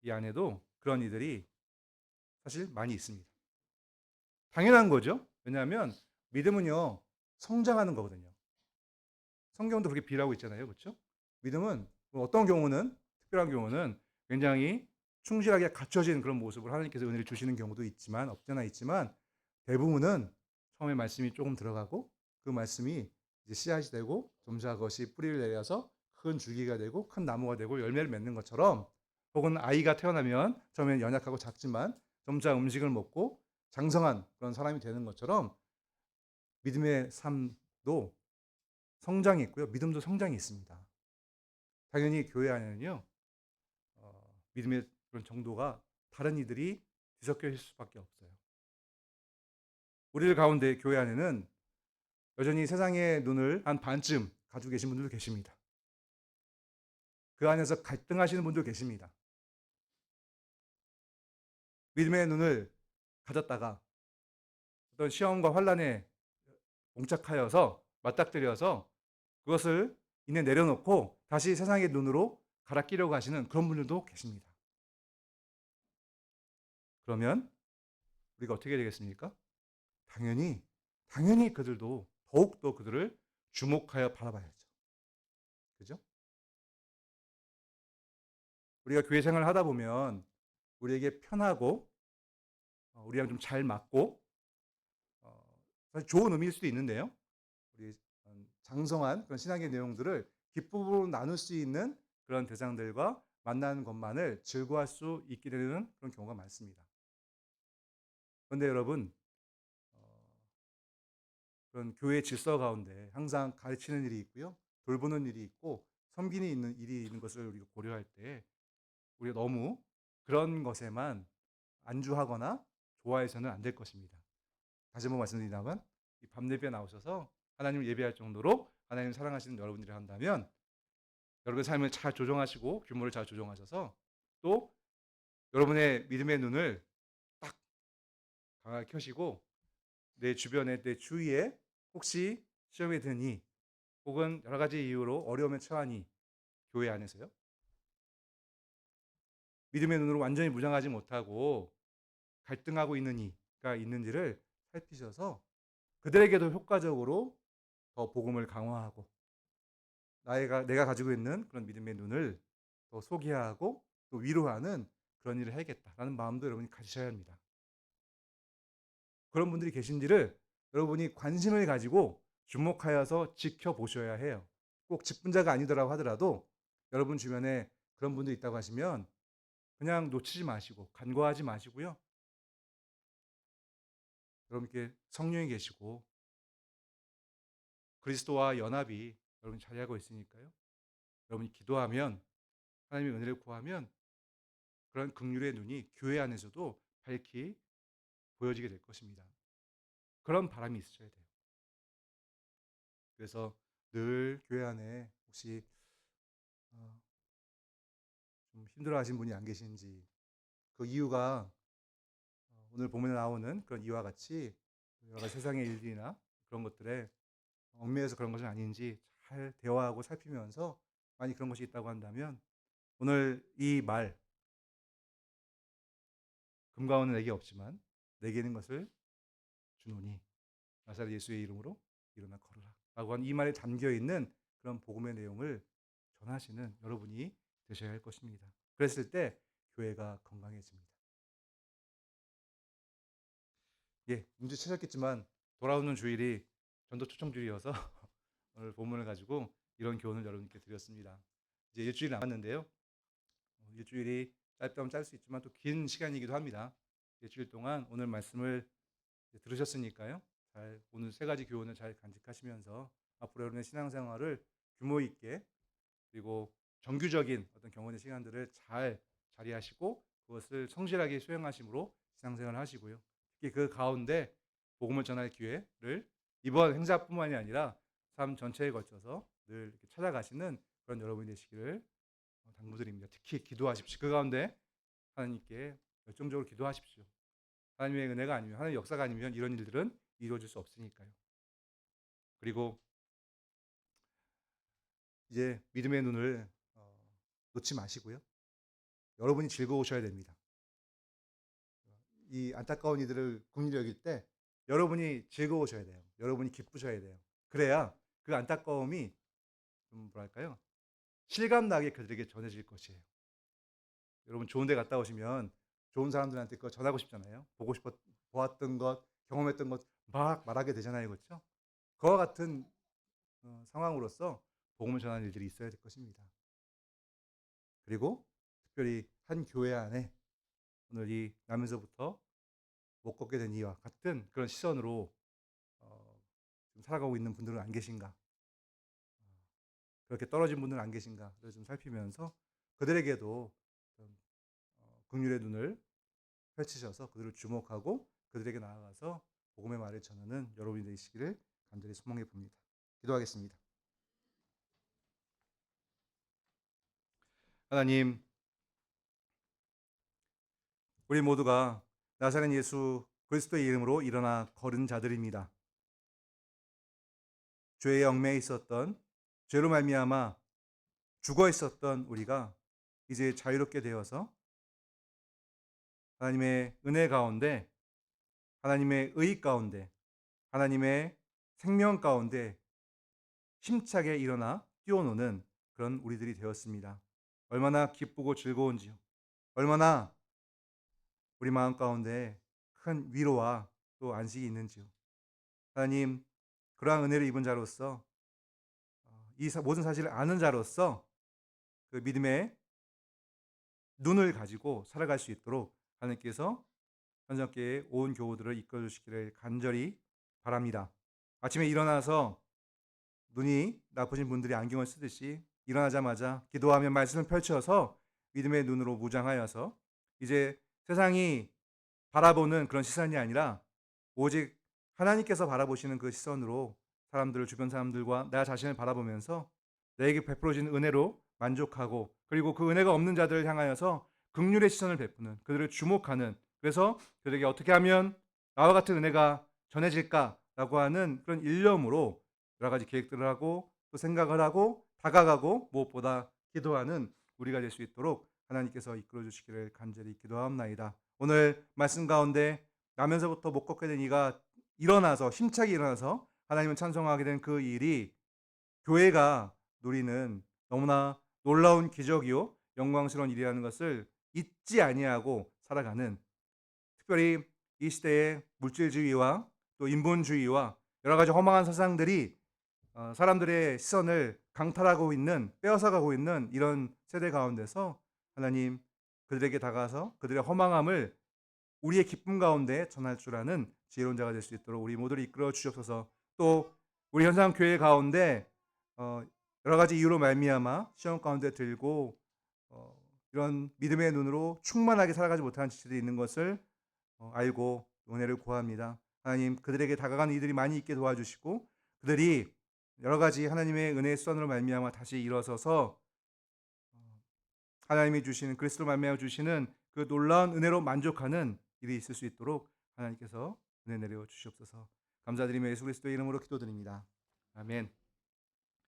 이 안에도 그런 이들이 사실 많이 있습니다. 당연한 거죠. 왜냐하면 믿음은요, 성장하는 거거든요. 성경도 그렇게 비유하고 있잖아요. 그렇죠? 믿음은 어떤 경우는, 특별한 경우는 굉장히 충실하게 갖춰진 그런 모습을 하나님께서 은혜를 주시는 경우도 있지만, 없잖아 있지만, 대부분은 처음에 말씀이 조금 들어가고 그 말씀이 이제 씨앗이 되고 점차 그것이 뿌리를 내려서 큰 줄기가 되고 큰 나무가 되고 열매를 맺는 것처럼, 혹은 아이가 태어나면 처음엔 연약하고 작지만 점차 음식을 먹고 장성한 그런 사람이 되는 것처럼 믿음의 삶도 성장이 있고요. 믿음도 성장이 있습니다. 당연히 교회 안에는요, 믿음의 그런 정도가 다른 이들이 뒤섞여 있을 수밖에 없어요. 우리들 가운데 교회 안에는 여전히 세상의 눈을 한 반쯤 가지고 계신 분들도 계십니다. 그 안에서 갈등하시는 분도 계십니다. 믿음의 눈을 가졌다가 어떤 시험과 환란에 봉착하여서 맞닥뜨려서 그것을 이내 내려놓고 다시 세상의 눈으로 갈아 끼려고 하시는 그런 분들도 계십니다. 그러면 우리가 어떻게 되겠습니까? 당연히 그들도 더욱더 그들을 주목하여 바라봐야죠. 그죠? 우리가 교회 생활을 하다 보면 우리에게 편하고 우리랑 좀 잘 맞고 사실 좋은 의미일 수도 있는데요. 우리 장성한 그런 신앙의 내용들을 기쁨으로 나눌 수 있는 그런 대상들과 만나는 것만을 즐거워할 수 있게 되는 그런 경우가 많습니다. 그런데 여러분, 그런 교회 질서 가운데 항상 가르치는 일이 있고요, 돌보는 일이 있고 섬기는 일이 있는 것을 우리가 고려할 때 우리가 너무 그런 것에만 안주하거나 좋아해서는 안 될 것입니다. 다시 한번 말씀드리자면 이 밤예배 나오셔서 하나님을 예배할 정도로 하나님을 사랑하시는 여러분들이 한다면 여러분의 삶을 잘 조정하시고 규모를 잘 조정하셔서 또 여러분의 믿음의 눈을 딱 강하게 켜시고 내 주변에 내 주위에 혹시 시험에 드니 혹은 여러 가지 이유로 어려움에 처하니 교회 안에서요. 믿음의 눈으로 완전히 무장하지 못하고 갈등하고 있는 이가 있는지를 살피셔서 그들에게도 효과적으로 더 복음을 강화하고 내가 가지고 있는 그런 믿음의 눈을 더 소개하고 또 위로하는 그런 일을 해야겠다라는 마음도 여러분이 가지셔야 합니다. 그런 분들이 계신지를 여러분이 관심을 가지고 주목하여서 지켜보셔야 해요. 꼭 직분자가 아니더라고 하더라도 여러분 주변에 그런 분들이 있다고 하시면 그냥 놓치지 마시고 간과하지 마시고요. 여러분께 성령이 계시고 그리스도와 연합이 여러분이 자리하고 있으니까요. 여러분이 기도하면 하나님의 은혜를 구하면 그런 긍휼의 눈이 교회 안에서도 밝히 보여지게 될 것입니다. 그런 바람이 있으셔야 돼요. 그래서 늘 교회 안에 혹시 어, 좀 힘들어하신 분이 안 계신지, 그 이유가 오늘 본문에 나오는 그런 이와 같이 여러 가지 세상의 일들이나 그런 것들에 얽매여서 그런 것은 아닌지 잘 대화하고 살피면서 만약 그런 것이 있다고 한다면 오늘 이 말, 금과 은은 내게 없지만 내게 있는 것을 주노니 나사렛 예수의 이름으로 일어나 걸으라 라고 한 이 말에 담겨있는 그런 복음의 내용을 전하시는 여러분이 되셔야 할 것입니다. 그랬을 때 교회가 건강해집니다. 예, 눈치채셨겠지만 돌아오는 주일이 전도 초청 주일이어서 오늘 본문을 가지고 이런 교훈을 여러분께 드렸습니다. 이제 일주일 남았는데요. 일주일이 짧다면 짧을 수 있지만 또 긴 시간이기도 합니다. 일주일 동안 오늘 말씀을 들으셨으니까요. 잘 오늘 세 가지 교훈을 잘 간직하시면서 앞으로 여러분의 신앙생활을 규모 있게 그리고 정규적인 어떤 경건의 시간들을 잘 자리하시고 그것을 성실하게 수행하심으로 신앙생활을 하시고요. 특히 그 가운데 복음을 전할 기회를 이번 행사뿐만이 아니라 삶 전체에 걸쳐서 늘 이렇게 찾아가시는 그런 여러분이 되시기를 당부드립니다. 특히 기도하십시오. 그 가운데 하나님께 열정적으로 기도하십시오. 하나님의 은혜가 아니면, 하나님의 역사가 아니면 이런 일들은 이루어질 수 없으니까요. 그리고 이제 믿음의 눈을 놓지 마시고요. 여러분이 즐거우셔야 됩니다. 이 안타까운 이들을 긍휼히 여길 때 여러분이 즐거우셔야 돼요. 여러분이 기쁘셔야 돼요. 그래야 그 안타까움이 좀 뭐랄까요? 실감나게 그들에게 전해질 것이에요. 여러분 좋은 데 갔다 오시면 좋은 사람들한테 그거 전하고 싶잖아요. 보았던 것, 경험했던 것 막 말하게 되잖아요. 그렇죠? 그와 같은 상황으로서 복음을 전하는 일들이 있어야 될 것입니다. 그리고 특별히 한 교회 안에 오늘 이 나면서부터 못 걷게 된 이와 같은 그런 시선으로 좀 살아가고 있는 분들은 안 계신가? 그렇게 떨어진 분들은 안 계신가를 좀 살피면서 그들에게도 좀 긍휼의 눈을 펼치셔서 그들을 주목하고 그들에게 나아가서 복음의 말을 전하는 여러분이 되시기를 간절히 소망해 봅니다. 기도하겠습니다. 하나님, 우리 모두가 나사렛 예수 그리스도의 이름으로 일어나 걸은 자들입니다. 죄의 얽매에 있었던 죄로 말미암아 죽어 있었던 우리가 이제 자유롭게 되어서 하나님의 은혜 가운데, 하나님의 의 가운데, 하나님의 생명 가운데 힘차게 일어나 뛰어노는 그런 우리들이 되었습니다. 얼마나 기쁘고 즐거운지요. 얼마나 우리 마음 가운데 큰 위로와 또 안식이 있는지요. 하나님, 그러한 은혜를 입은 자로서 이 모든 사실을 아는 자로서 그 믿음의 눈을 가지고 살아갈 수 있도록 하나님께서 현장교회의 온 교우들을 이끌어 주시기를 간절히 바랍니다. 아침에 일어나서 눈이 나쁘신 분들이 안경을 쓰듯이 일어나자마자 기도하며 말씀을 펼쳐서 믿음의 눈으로 무장하여서 이제 세상이 바라보는 그런 시선이 아니라 오직 하나님께서 바라보시는 그 시선으로 사람들을, 주변 사람들과 나 자신을 바라보면서 내게 베풀어진 은혜로 만족하고, 그리고 그 은혜가 없는 자들을 향하여서 긍휼의 시선을 베푸는, 그들을 주목하는, 그래서 그들에게 어떻게 하면 나와 같은 은혜가 전해질까라고 하는 그런 일념으로 여러 가지 계획들을 하고 또 생각을 하고 다가가고 무엇보다 기도하는 우리가 될 수 있도록 하나님께서 이끌어 주시기를 간절히 기도하옵나이다. 오늘 말씀 가운데 나면서부터 못 걷게 된 이가 일어나서 힘차게 일어나서 하나님을 찬송하게 된 그 일이 교회가 누리는 너무나 놀라운 기적이요 영광스러운 일이라는 것을 잊지 아니하고 살아가는, 특별히 이 시대의 물질주의와 또 인본주의와 여러 가지 허망한 사상들이 사람들의 시선을 강탈하고 있는, 빼앗아가고 있는 이런 세대 가운데서 하나님, 그들에게 다가가서 그들의 허망함을 우리의 기쁨 가운데 전할 줄 아는 지혜로운 자가 될 수 있도록 우리 모두를 이끌어 주옵소서. 또 우리 현상 교회 가운데 어, 여러 가지 이유로 말미암아 시험 가운데 들고 이런 믿음의 눈으로 충만하게 살아가지 못하는 지체들이 있는 것을 알고 은혜를 구합니다. 하나님, 그들에게 다가가는 이들이 많이 있게 도와주시고 그들이 여러 가지 하나님의 은혜의 수단으로 말미암아 다시 일어서서 하나님이 주시는, 그리스도로 말미암아 주시는 그 놀라운 은혜로 만족하는 일이 있을 수 있도록 하나님께서 은혜 내려 주시옵소서. 감사드리며 예수 그리스도의 이름으로 기도드립니다. 아멘.